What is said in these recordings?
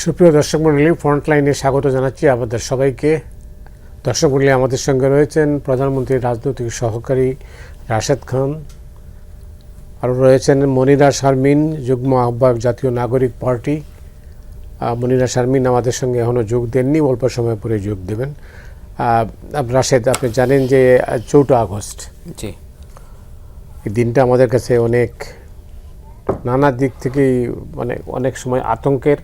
সুপ্রিয় দর্শক মণ্ডলী, ফ্রন্টলাইনে স্বাগত জানাচ্ছি আমাদের সবাইকে। দর্শক মণ্ডলী, আমাদের সঙ্গে রয়েছেন প্রধানমন্ত্রীর রাজনৈতিক সহকারী রাশেদ খান, আরও রয়েছেন মনিরা শারমিন, যুগ্ম আহ্বায়ক জাতীয় নাগরিক পার্টি। মনিরা শারমিন আমাদের সঙ্গে এখনও যোগ দেননি, অল্প সময় পরে যোগ দেবেন। রাশেদ, আপনি জানেন যে 4 আগস্ট, জি, এই দিনটা আমাদের কাছে অনেক নানা দিক থেকেই অনেক সময় আতঙ্কের,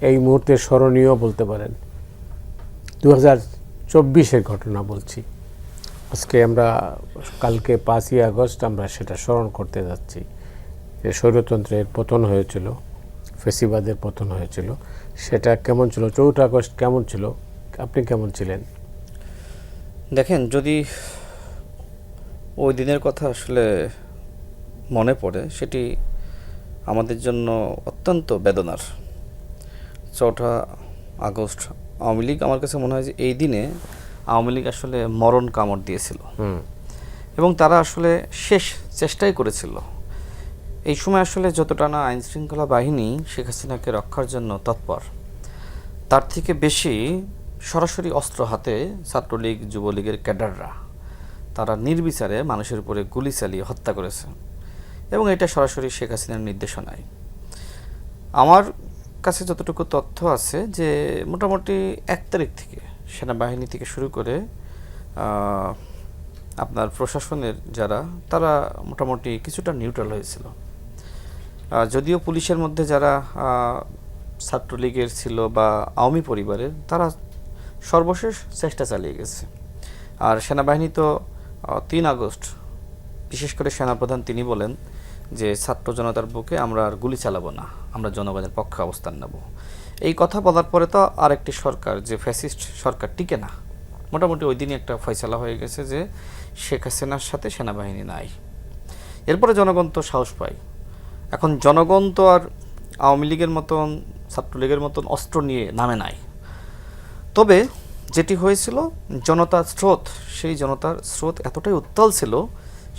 এই মুহূর্তে স্মরণীয় বলতে পারেন। 2024-এর ঘটনা বলছি। আজকে আমরা কালকে 5ই আগস্ট আমরা সেটা স্মরণ করতে যাচ্ছি, যে স্বৈরতন্ত্রের পতন হয়েছিল, ফেসিবাদের পতন হয়েছিল। সেটা কেমন ছিল? 4 আগস্ট কেমন ছিল? আপনি কেমন ছিলেন? দেখেন, যদি ওই দিনের কথা আসলে মনে পড়ে, সেটি আমাদের জন্য অত্যন্ত বেদনার। 4 আগস্ট আওয়ামী লীগ, আমার কাছে মনে হয় যে এই দিনে আওয়ামী লীগ আসলে মরণ কামড় দিয়েছিল এবং তারা আসলে শেষ চেষ্টাই করেছিল। এই সময় আসলে যতটা না আইনশৃঙ্খলা বাহিনী শেখ হাসিনাকে রক্ষার জন্য তৎপর, তার থেকে বেশি সরাসরি অস্ত্র হাতে ছাত্রলীগ, যুবলীগের ক্যাডাররা তারা নির্বিচারে মানুষের উপরে গুলি চালিয়ে হত্যা করেছে এবং এটা সরাসরি শেখ হাসিনার নির্দেশনায়। আমার কাছে যতটুকু তথ্য আছে যে মোটামুটি 1 তারিখ থেকে সেনাবাহিনী থেকে শুরু করে আপনার প্রশাসনের যারা, তারা মোটামুটি কিছুটা নিউট্রাল হয়েছিল। যদিও পুলিশের মধ্যে যারা ছাত্রলীগের ছিল বা আওয়ামী পরিবারের, তারা সর্বশেষ চেষ্টা চালিয়ে গেছে। আর সেনাবাহিনী তো 3 আগস্ট বিশেষ করে সেনাপ্রধান তিনি বলেন যে ছাত্র জনতার বুকে আমরা আর গুলি চালাবো না, আমরা জনগণের পক্ষে অবস্থান নেব। এই কথা বলার পরে তো আরেকটি সরকার, যে ফ্যাসিস্ট সরকার, টিকে না। মোটামুটি ওই দিনই একটা ফয়সালা হয়ে গেছে যে শেখ হাসিনার সাথে সেনাবাহিনী নাই। এরপরে জনগণ তো সাহস পায়। এখন জনগণ তো আর আওয়ামী লীগের মতন, ছাত্রলীগের মতন অস্ত্র নিয়ে নামে নাই। তবে যেটি হয়েছিল, জনতার স্রোত, সেই জনতার স্রোত এতটাই উত্তাল ছিল,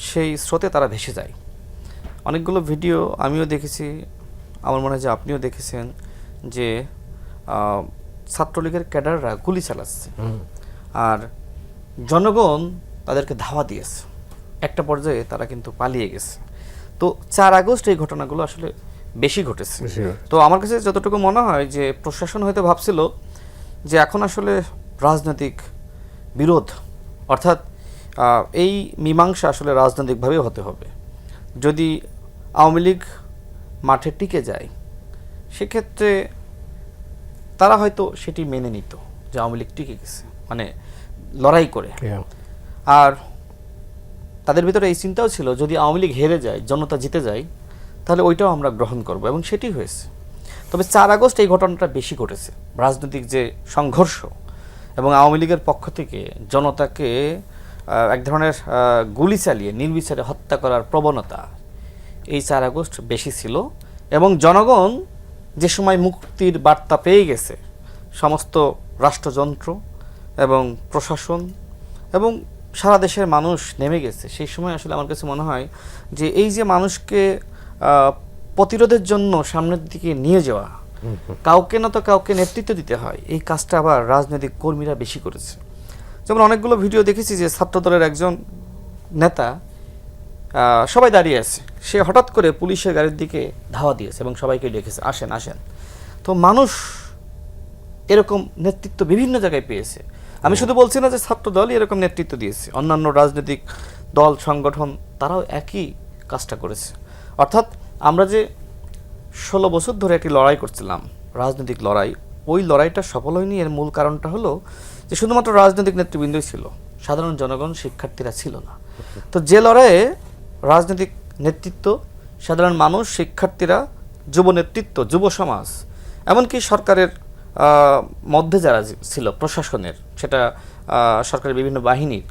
সেই স্রোতে তারা ভেসে যায়। অনেকগুলো ভিডিও আমিও দেখেছি, আমার মনে হয় যে আপনিও দেখেছেন, যে ছাত্রলীগের ক্যাডাররা গুলি চালাচ্ছে আর জনগণ তাদেরকে ধাওয়া দিয়েছে। একটা পর্যায়ে তারা কিন্তু পালিয়ে গেছে। তো 4 আগস্ট এই ঘটনাগুলো আসলে বেশি ঘটেছে। তো আমার কাছে যতটুকু মনে হয় যে প্রশাসন হয়তো ভাবছিল যে এখন আসলে রাজনৈতিক বিরোধ, অর্থাৎ এই মীমাংসা আসলে রাজনৈতিকভাবেও হতে হবে। যদি আওয়ামী লীগ মাঠে টিকে যায়, সেক্ষেত্রে তারা হয়তো সেটি মেনে নিত যে আওয়ামী লীগ টিকে গেছে, মানে লড়াই করে। আর তাদের ভিতরে এই চিন্তাও ছিল, যদি আওয়ামী লীগ হেরে যায়, জনতা জিতে যায়, তাহলে ওইটাও আমরা গ্রহণ করব, এবং সেটি হয়েছে। তবে 4 আগস্ট এই ঘটনাটা বেশি ঘটেছে, রাজনৈতিক যে সংঘর্ষ এবং আওয়ামী লীগের পক্ষ থেকে জনতাকে এক ধরনের গুলি চালিয়ে নির্বিচারে হত্যা করার প্রবণতা, এই 4 আগস্ট বেশি ছিল। এবং জনগণ যে সময় মুক্তির বার্তা পেয়ে গেছে, সমস্ত রাষ্ট্রযন্ত্র এবং প্রশাসন এবং সারা দেশের মানুষ নেমে গেছে, সেই সময় আসলে আমার কাছে মনে হয় যে এই যে মানুষকে প্রতিরোধের জন্য সামনের দিকে নিয়ে যাওয়া, কাউকে না তো কাউকে নেতৃত্ব দিতে হয়, এই কাজটা আবার রাজনৈতিক কর্মীরা বেশি করেছে। যেমন অনেকগুলো ভিডিও দেখেছি যে ছাত্রদলের একজন নেতা, সবাই দাঁড়িয়ে আছে, সে হঠাৎ করে পুলিশের গাড়ির দিকে ধাওয়া দিয়েছে এবং সবাইকে ডেকেছে, আসেন আসেন। তো মানুষ এরকম নেতৃত্ব বিভিন্ন জায়গায় পেয়েছে। আমি শুধু বলছি না যে ছাত্রদলই এরকম নেতৃত্ব দিয়েছে, অন্যান্য রাজনৈতিক দল, সংগঠন, তারাও একই কাজটা করেছে। অর্থাৎ আমরা যে 16 বছর ধরে একটি লড়াই করছিলাম, রাজনৈতিক লড়াই, ওই লড়াইটা সফল হয়নি। এর মূল কারণটা হলো যে শুধুমাত্র রাজনৈতিক নেতৃবৃন্দই ছিল, সাধারণ জনগণ, শিক্ষার্থীরা ছিল না। তো যে লড়াইয়ে রাজনৈতিক নেতৃত্ব, সাধারণ মানুষ, শিক্ষার্থীরা, যুব নেতৃত্ব, যুব সমাজ, এমনকি সরকারের মধ্যে যারা ছিল, প্রশাসনের, সেটা সরকারের বিভিন্ন বাহিনীর,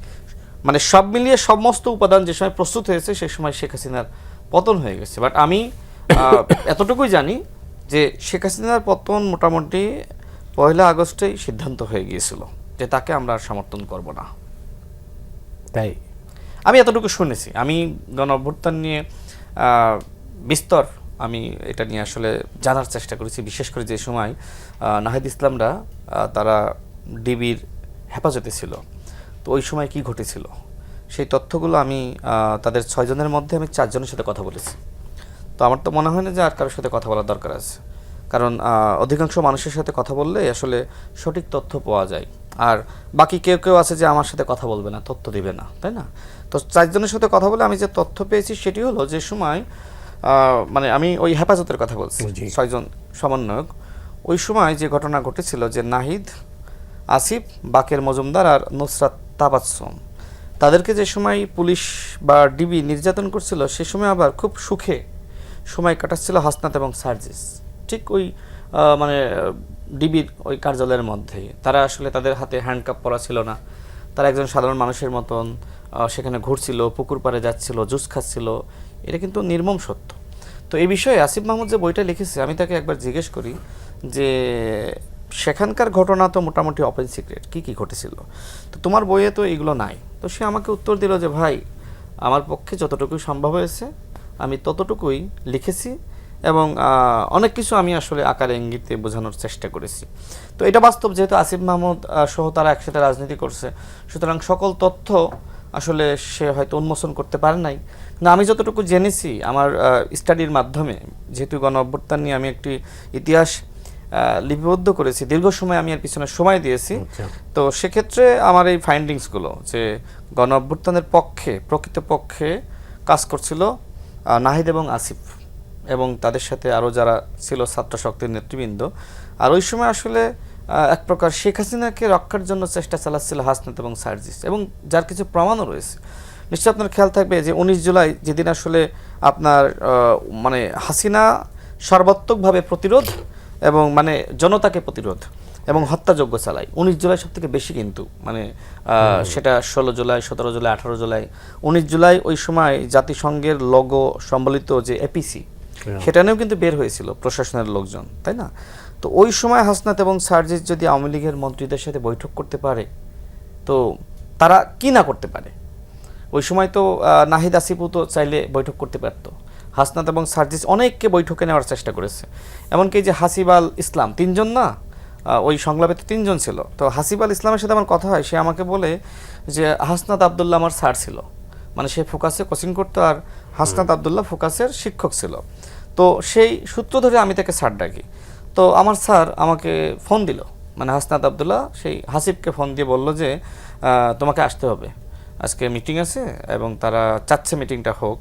মানে সব মিলিয়ে সমস্ত উপাদান যে সময় প্রস্তুত হয়েছে, সেই সময় শেখ হাসিনার পতন হয়ে গেছে। বাট আমি এতটুকুই জানি যে শেখ হাসিনার পতন মোটামুটি 1 আগস্টেই সিদ্ধান্ত হয়ে গিয়েছিল যে তাকে আমরা আর সমর্থন করব না। তাই আমি এতটুকু শুনেছি। আমি গণ অভ্যুত্থান নিয়ে বিস্তর আমি এটা নিয়ে আসলে জানার চেষ্টা করেছি, বিশেষ করে যে সময় নাহিদ ইসলামরা তারা ডিবির হেফাজতে ছিল, তো ওই সময় কি ঘটেছিল সেই তথ্যগুলো আমি তাদের 6 জনের মধ্যে আমি 4 জনের সাথে কথা বলেছি। তো আমার তো মনে হয় না যে আর কারোর সাথে কথা বলার দরকার আছে, কারণ অধিকাংশ মানুষের সাথে কথা বললে আসলে সঠিক তথ্য পাওয়া যায়। আর বাকি কেউ কেউ আছে যে আমার সাথে কথা বলবে না, তথ্য দিবে না, তাই না? তো 4 জনের সাথে কথা বলে আমি যে তথ্য পেয়েছি সেটি হলো যে সময় মানে আমি ওই হেফাজতের কথা বলছি, 6 জন সমন্বয়ক, ওই সময় যে ঘটনা ঘটেছিল যে নাহিদ, আসিফ, বাকের মজুমদার আর নুসরাত তাবাসসুম, তাদেরকে যে সময় পুলিশ বা ডিবি নির্যাতন করছিল সে সময় আবার খুব সুখে সময় কাটাচ্ছিল হাসনাত এবং সার্জিস, ঠিক ওই মানে ডিবির ওই কার্যালয়ের মধ্যেই। তারা আসলে তাদের হাতে হ্যান্ডকাপ পরা ছিল না, তারা একজন সাধারণ মানুষের মতন সেখানে ঘুরছিল, পুকুর পাড়ে যাচ্ছিল, জুস খাচ্ছিল, এটা কিন্তু নির্মম সত্য। তো এই বিষয়ে আসিফ মাহমুদ যে বইটা লিখেছে আমি তাকে একবার জিজ্ঞেস করি যে সেখানকার ঘটনা তো মোটামুটি ওপেন সিক্রেট, কী কী ঘটেছিল, তো তোমার বইয়ে তো এগুলো নাই। তো সে আমাকে উত্তর দিল যে ভাই, আমার পক্ষে যতটুকুই সম্ভব হয়েছে আমি ততটুকুই লিখেছি, এবং অনেক কিছু আমি আসলে আকারে ইঙ্গিতে বোঝানোর চেষ্টা করেছি। তো এটা বাস্তব, যেহেতু আসিফ মাহমুদ সহ তারা একসাথে রাজনীতি করছে, সুতরাং সকল তথ্য আসলে সে হয়তো উন্মোচন করতে পারে নাই। কিন্তু আমি যতটুকু জেনেছি আমার স্টাডির মাধ্যমে, যেহেতু গণ অভ্যুত্থান নিয়ে আমি একটি ইতিহাস লিপিবদ্ধ করেছি, দীর্ঘ সময় আমি এর পিছনে সময় দিয়েছি। তো সেক্ষেত্রে আমার এই ফাইন্ডিংসগুলো যে গণ অভ্যুত্থানের পক্ষে প্রকৃতপক্ষে কাজ করছিল নাহিদ এবং আসিফ, এবং তাদের সাথে আরও যারা ছিল ছাত্র শক্তির নেতৃবৃন্দ। আর ওই সময় আসলে এক প্রকার শেখ হাসিনাকে রক্ষার জন্য চেষ্টা চালাচ্ছিল হাসনাত এবং সার্জিস, এবং যার কিছু প্রমাণও রয়েছে। নিশ্চয়ই আপনার খেয়াল থাকবে যে 19 জুলাই যেদিন আসলে আপনার মানে হাসিনা সর্বাত্মকভাবে প্রতিরোধ এবং মানে জনতাকে প্রতিরোধ এবং হত্যাযজ্ঞ চালায়, 19 জুলাই সব থেকে বেশি কিন্তু মানে সেটা 16 জুলাই, 17 জুলাই, 18 জুলাই, 19 জুলাই ওই সময় জাতিসংঘের লোগো সম্বলিত যে এপিসি সেটা নিয়েও কিন্তু বের হয়েছিল প্রশাসনের লোকজন, তাই না? তো ওই সময় হাসনাত এবং সার্জিস যদি আওয়ামী লীগের মন্ত্রীদের সাথে বৈঠক করতে পারে, তো তারা কি না করতে পারে? ওই সময় তো নাহিদ আসিফও তো চাইলে বৈঠক করতে পারতো। হাসনাত এবং সার্জিস অনেককে বৈঠকে নেওয়ার চেষ্টা করেছে, এমনকি যে হাসিব আল ইসলাম, 3 জন না, ওই সংলাপে তো 3 জন ছিল। তো হাসিব আল ইসলামের সাথে আমার কথা হয়, সে আমাকে বলে যে হাসনাত আবদুল্লাহ আমার স্যার ছিল, মানে সে ফোকাসে কোচিং করতো আর হাসনাত আবদুল্লাহ ফোকাসের শিক্ষক ছিল। তো সেই সূত্র ধরে আমি তাকে স্যার ডাকি। তো আমার স্যার আমাকে ফোন দিল, মানে হাসনাত আবদুল্লাহ সেই হাসিবকে ফোন দিয়ে বলল যে তোমাকে আসতে হবে, আজকে মিটিং আছে এবং তারা চাচ্ছে মিটিংটা হোক।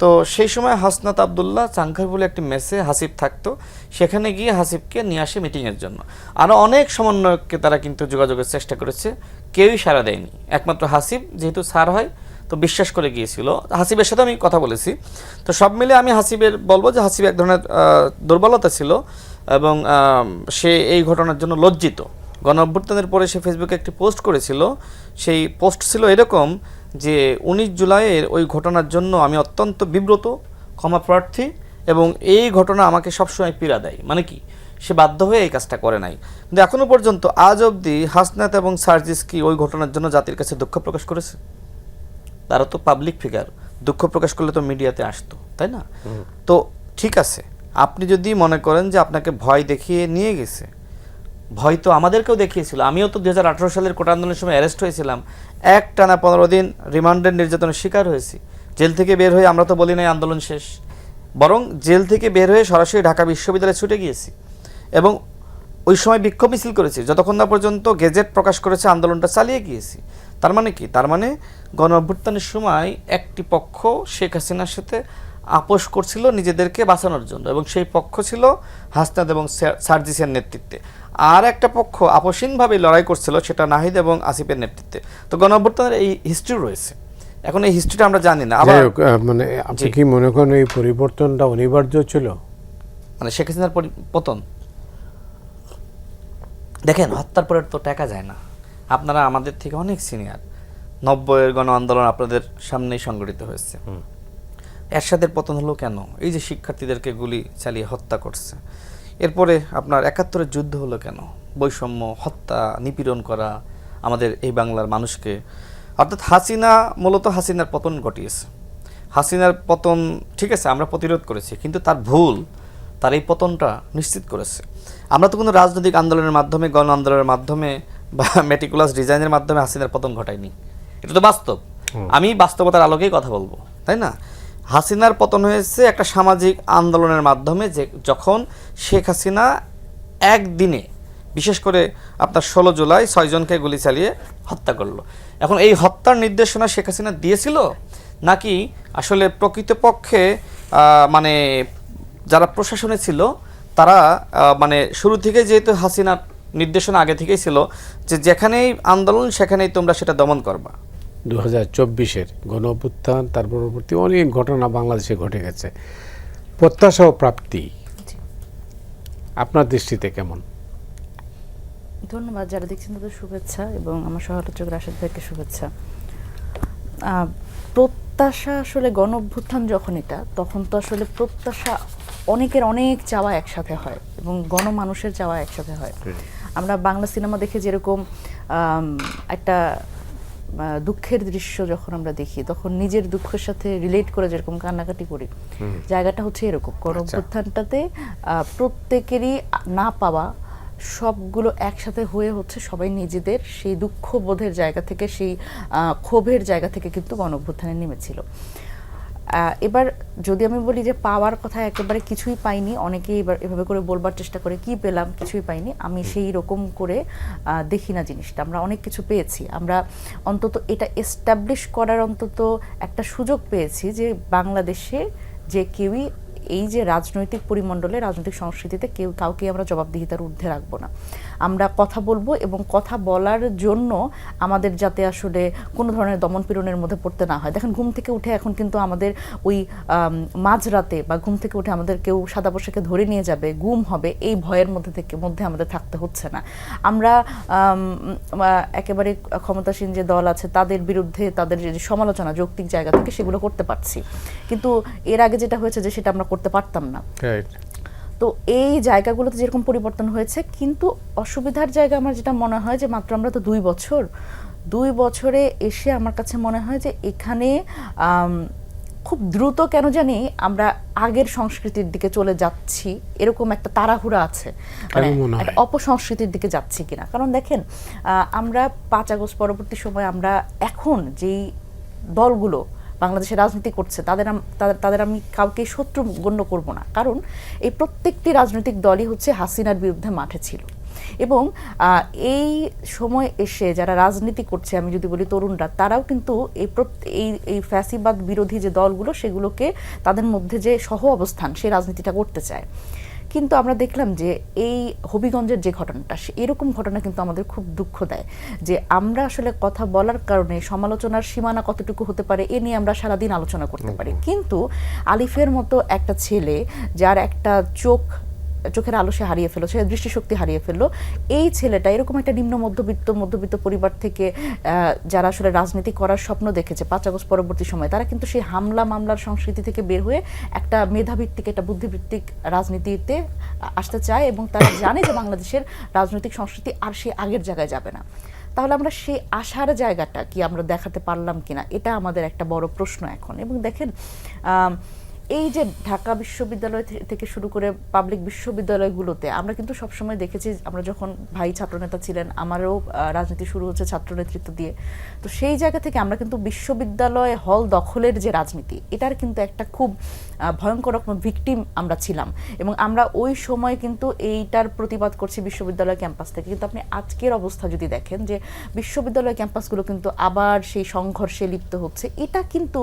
তো সেই সময় হাসনাত আবদুল্লাহ চাংখার বলে একটি মেসে হাসিব থাকতো, সেখানে গিয়ে হাসিবকে নিয়ে আসে মিটিংয়ের জন্য। আরও অনেক সমন্বয়ককে তারা কিন্তু যোগাযোগের চেষ্টা করেছে, কেউই সাড়া দেয়নি। একমাত্র হাসিব যেহেতু স্যার হয় তো বিশ্বাস করে গিয়েছিল, হাসিবের সাথে আমি কথা বলেছি। তো সব মিলে আমি হাসিবের বলবো যে হাসিব এক ধরনের দুর্বলতা ছিল, এবং সে এই ঘটনার জন্য লজ্জিত। গণ অভ্যুত্থানের পরে সে ফেসবুকে একটি পোস্ট করেছিল, সেই পোস্ট ছিল এরকম যে 19 জুলাইয়ের ওই ঘটনার জন্য আমি অত্যন্ত বিব্রত, ক্ষমা প্রার্থী, এবং এই ঘটনা আমাকে সবসময় পীড়া দেয়। মানে কি, সে বাধ্য হয়ে এই কাজটা করে নাই। কিন্তু এখনো পর্যন্ত আজ অবধি হাসনাত এবং সার্জিস কি ওই ঘটনার জন্য জাতির কাছে দুঃখ প্রকাশ করেছে? তারা তো পাবলিক ফিগার, দুঃখ প্রকাশ করলে তো মিডিয়াতে আসতো, তাই না? তো ঠিক আছে, আপনি যদি মনে করেন যে আপনাকে ভয় দেখিয়ে নিয়ে গেছে, ভয় তো আমাদেরকেও দেখিয়েছিল। আমিও তো 2018 সালের কোটা আন্দোলনের সময় অ্যারেস্ট হয়েছিলাম, একটানা 15 দিন রিমান্ডের নির্যাতনের শিকার হয়েছি। জেল থেকে বের হয়ে আমরা তো বলি নাই আন্দোলন শেষ, বরং জেল থেকে বের হয়ে সরাসরি ঢাকা বিশ্ববিদ্যালয়ে ছুটে গিয়েছি এবং ওই সময় বিক্ষোভ মিছিল করেছি, যতক্ষণ না পর্যন্ত গেজেট প্রকাশ করেছে আন্দোলনটা চালিয়ে গিয়েছি। তার মানে কি? তার মানে গণ অভ্যুত্থানের সময় একটি পক্ষ শেখ হাসিনার সাথে আপোষ করছিল নিজেদেরকে বাঁচানোর জন্য, এবং সেই পক্ষ ছিল হাসনাত এবং সার্জিসের নেতৃত্বে। আর একটা পক্ষ আপোষহীনভাবে লড়াই করছিল, সেটা নাহিদ এবং আসিফের নেতৃত্বে। তো গণ অভ্যুত্থানের এই হিস্ট্রি রয়েছে, এখন এই হিস্ট্রিটা আমরা জানি না। আবার মানে আপনি কি মনে করেন এই পরিবর্তনটা অনিবার্য ছিল? মানে শেখ হাসিনার পতন, দেখেন হত্যার পরে তো টাকা যায় না। আপনারা আমাদের থেকে অনেক সিনিয়র, 90-এর গণ আন্দোলন আপনাদের সামনেই সংগঠিত হয়েছে। এরশাদের পতন হলো কেন? এই যে শিক্ষার্থীদেরকে গুলি চালিয়ে হত্যা করছে। এরপরে আপনার 71-এর যুদ্ধ হলো কেন? বৈষম্য, হত্যা, নিপীড়ন করা আমাদের এই বাংলার মানুষকে। অর্থাৎ হাসিনা মূলত হাসিনার পতন ঘটিয়েছে। হাসিনার পতন ঠিক আছে আমরা প্রতিরোধ করেছি, কিন্তু তার ভুল, তার এই পতনটা নিশ্চিত করেছে। আমরা তো কোনো রাজনৈতিক আন্দোলনের মাধ্যমে, গণ আন্দোলনের মাধ্যমে বা মেটিকুলাস ডিজাইনের মাধ্যমে হাসিনার পতন ঘটায়নি, এটা তো বাস্তব। আমি বাস্তবতার আলোকেই কথা বলবো, তাই না? হাসিনার পতন হয়েছে একটা সামাজিক আন্দোলনের মাধ্যমে, যে যখন শেখ হাসিনা একদিনে বিশেষ করে আপনার 16 জুলাই 6 জনকে গুলি চালিয়ে হত্যা করলো। এখন এই হত্যার নির্দেশনা শেখ হাসিনা দিয়েছিল, নাকি আসলে প্রকৃতপক্ষে মানে যারা প্রশাসনে ছিল তারা মানে শুরু থেকে, যেহেতু হাসিনার নির্দেশনা আগে থেকেই ছিল যে যেখানেই আন্দোলন সেখানেই তোমরা সেটা দমন করবা। 2024-এর গণ অভ্যুত্থান, তার পরবর্তী অনেক ঘটনা বাংলাদেশে ঘটে গেছে, প্রত্যাশা ও প্রাপ্তি আপনার দৃষ্টিতে কেমন? ধন্যবাদ, যারা দেখছেন তাদের শুভেচ্ছা এবং আমার সহ-আলোচক রাশেদ ভাইকে শুভেচ্ছা। প্রত্যাশা আসলে গণ অভ্যুত্থান যখন এটা, তখন তো আসলে প্রত্যাশা অনেকের অনেক চাওয়া একসাথে হয় এবং গণমানুষের চাওয়া একসাথে হয়। আমরা বাংলা সিনেমা দেখে যেরকম একটা দুঃখের দৃশ্য যখন আমরা দেখি, তখন নিজের দুঃখের সাথে রিলেট করে যেরকম কান্নাকাটি করি, জায়গাটা হচ্ছে এরকম। গণ অভ্যুত্থানটাতে প্রত্যেকেরই না পাওয়া সবগুলো একসাথে হয়ে হচ্ছে সবাই নিজেদের সেই দুঃখবোধের জায়গা থেকে, সেই ক্ষোভের জায়গা থেকে কিন্তু গণ অভ্যুত্থানে নেমেছিল। এবার যদি আমি বলি যে পাওয়ার কথা একেবারে কিছুই পাইনি, অনেকেই এবার এভাবে করে বলবার চেষ্টা করে কি পেলাম, কিছুই পাইনি, আমি সেই রকম করে দেখি না জিনিসটা। আমরা অনেক কিছু পেয়েছি, আমরা অন্তত এটা এস্টাবলিশ করার অন্তত একটা সুযোগ পেয়েছি যে বাংলাদেশে যে কেউই এই যে রাজনৈতিক পরিমণ্ডলে, রাজনৈতিক সংস্কৃতিতে কেউ কাউকে আমরা জবাবদিহিতার ঊর্ধ্বে রাখবো না। আমরা কথা বলবো এবং কথা বলার জন্য আমাদের যাতে আসলে কোনো ধরনের দমনপীড়নের মধ্যে পড়তে না হয়। দেখেন, ঘুম থেকে উঠে এখন কিন্তু আমাদের ওই মাঝরাতে বা ঘুম থেকে উঠে আমাদের কেউ সাদা পোশাকে ধরে নিয়ে যাবে, গুম হবে, এই ভয়ের মধ্যে আমাদের থাকতে হচ্ছে না। আমরা একেবারে ক্ষমতাসীন যে দল আছে তাদের বিরুদ্ধে তাদের যে সমালোচনা যৌক্তিক জায়গা থেকে সেগুলো করতে পারছি, কিন্তু এর আগে যেটা হয়েছে যে সেটা আমরা করতে পারতাম না। তো এই জায়গাগুলোতে যেরকম পরিবর্তন হয়েছে, কিন্তু অসুবিধার জায়গা আমার যেটা মনে হয় যে মাত্র আমরা তো 2 বছরে এসে আমার কাছে মনে হয় যে এখানে খুব দ্রুত কেন জানি আমরা আগের সংস্কৃতির দিকে চলে যাচ্ছি, এরকম একটা তাড়াহুড়া আছে, মানে একটা অপসংস্কৃতির দিকে যাচ্ছি কিনা। কারণ দেখেন, আমরা 5 আগস্ট পরবর্তী সময় আমরা এখন যেই দলগুলো বাংলাদেশে রাজনীতি করছে তাদের আমি কাউকে শত্রু গণ্য করব না, কারণ এই প্রত্যেকটি রাজনৈতিক দলই হচ্ছে হাসিনার বিরুদ্ধে মাঠে ছিল। এবং এই সময় এসে যারা রাজনীতি করছে, আমি যদি বলি তরুণরা, তারাও কিন্তু এই ফ্যাসিবাদ বিরোধী যে দলগুলো সেগুলোকে তাদের মধ্যে যে সহ অবস্থান, সেই রাজনীতিটা করতে চায়। কিন্তু আমরা দেখলাম যে এই হবিগঞ্জের যে ঘটনাটা, এরকম ঘটনা কিন্তু আমাদের খুব দুঃখ দেয় যে আমরা আসলে কথা বলার কারণে সমালোচনার সীমানা কতটুকু হতে পারে এ নিয়ে আমরা সারাদিন আলোচনা করতে পারি, কিন্তু আলিফের মতো একটা ছেলে যার একটা চোখের আলো সে হারিয়ে ফেললো, সে দৃষ্টিশক্তি হারিয়ে ফেললো, এই ছেলেটা এরকম একটা নিম্ন মধ্যবিত্ত পরিবার থেকে যারা আসলে রাজনীতি করার স্বপ্ন দেখেছে 5 আগস্ট পরবর্তী সময়, তারা কিন্তু সেই মামলার সংস্কৃতি থেকে বের হয়ে একটা মেধাভিত্তিক, একটা বুদ্ধিভিত্তিক রাজনীতিতে আসতে চায় এবং তারা জানে যে বাংলাদেশের রাজনৈতিক সংস্কৃতি আর সে আগের জায়গায় যাবে না। তাহলে আমরা সেই আশার জায়গাটা কি আমরা দেখাতে পারলাম কিনা, এটা আমাদের একটা বড় প্রশ্ন এখন। এবং দেখেন, এই যে ঢাকা বিশ্ববিদ্যালয় থেকে শুরু করে পাবলিক বিশ্ববিদ্যালয়গুলোতে আমরা কিন্তু সবসময় দেখেছি, আমরা যখন ভাই ছাত্রনেতা ছিলেন, আমারও রাজনীতি শুরু হচ্ছে ছাত্র নেতৃত্ব দিয়ে, তো সেই জায়গা থেকে আমরা কিন্তু বিশ্ববিদ্যালয় হল দখলের যে রাজনীতি, এটার কিন্তু একটা খুব ভয়ঙ্কর রকম ভিকটিম আমরা ছিলাম এবং আমরা ওই সময় কিন্তু এইটার প্রতিবাদ করছি বিশ্ববিদ্যালয় ক্যাম্পাস থেকে। কিন্তু আপনি আজকের অবস্থা যদি দেখেন যে বিশ্ববিদ্যালয় ক্যাম্পাসগুলো কিন্তু আবার সেই সংঘর্ষে লিপ্ত হচ্ছে, এটা কিন্তু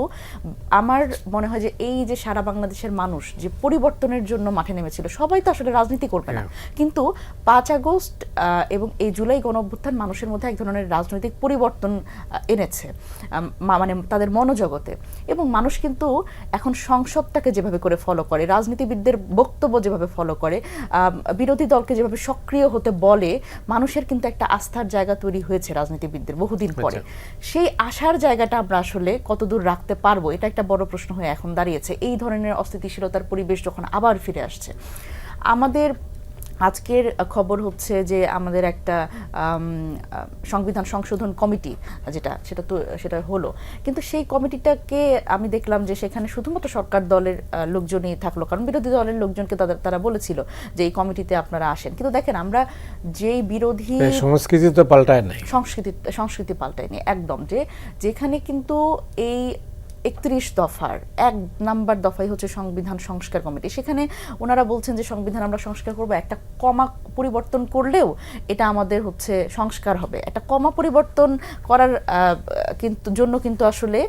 আমার মনে হয় যে এই যে সারা বাংলাদেশের মানুষ যে পরিবর্তনের জন্য মাঠে নেমেছিল, সবাই তো আসলে রাজনীতি করবে না, কিন্তু 5 আগস্ট এবং এই জুলাই গণ অভ্যুত্থান মানুষের মধ্যে এক ধরনের রাজনৈতিক পরিবর্তন এনেছে, মানে তাদের মনোজগতে। এবং মানুষ কিন্তু এখন সংসদটাকে যেভাবে করে ফলো করে, রাজনীতিবিদদের বক্তব্য যেভাবে ফলো করে, বিরোধী দলকে যেভাবে সক্রিয় হতে বলে, মানুষের কিন্তু একটা আস্থার জায়গা তৈরি হয়েছে রাজনীতিবিদদের বহুদিন পরে। সেই আশার জায়গাটা আমরা আসলে কতদূর রাখতে পারবো, এটা একটা বড় প্রশ্ন হয়ে এখন দাঁড়িয়েছে। এই ধরনের অস্থিতিশীলতার পরিবেশ যখন আবার ফিরে আসছে, আমাদের আজকের খবর হচ্ছে যে আমাদের একটা সংবিধান সংশোধন কমিটি সেটা হলো, কিন্তু সেই কমিটিটাকে আমি দেখলাম যে সেখানে শুধুমাত্র সরকার দলের লোকজনই থাকলো, কারণ বিরোধী দলের লোকজনকে তারা বলেছিল যে এই কমিটিতে আপনারা আসেন। কিন্তু দেখেন, আমরা যেই বিরোধী সংস্কৃতি তো পাল্টায় নাই, সংস্কৃতি পাল্টায়নি একদম, যেখানে কিন্তু এই 31 দফার 1 নাম্বার দফাই হচ্ছে সংবিধান সংস্কার কমিটি, সেখানে ওনারা বলছেন যে সংবিধান আমরা সংস্কার করব, একটা কমা পরিবর্তন করলেও এটা আমাদের হচ্ছে সংস্কার হবে। একটা কমা পরিবর্তন করার জন্য কিন্তু আসলে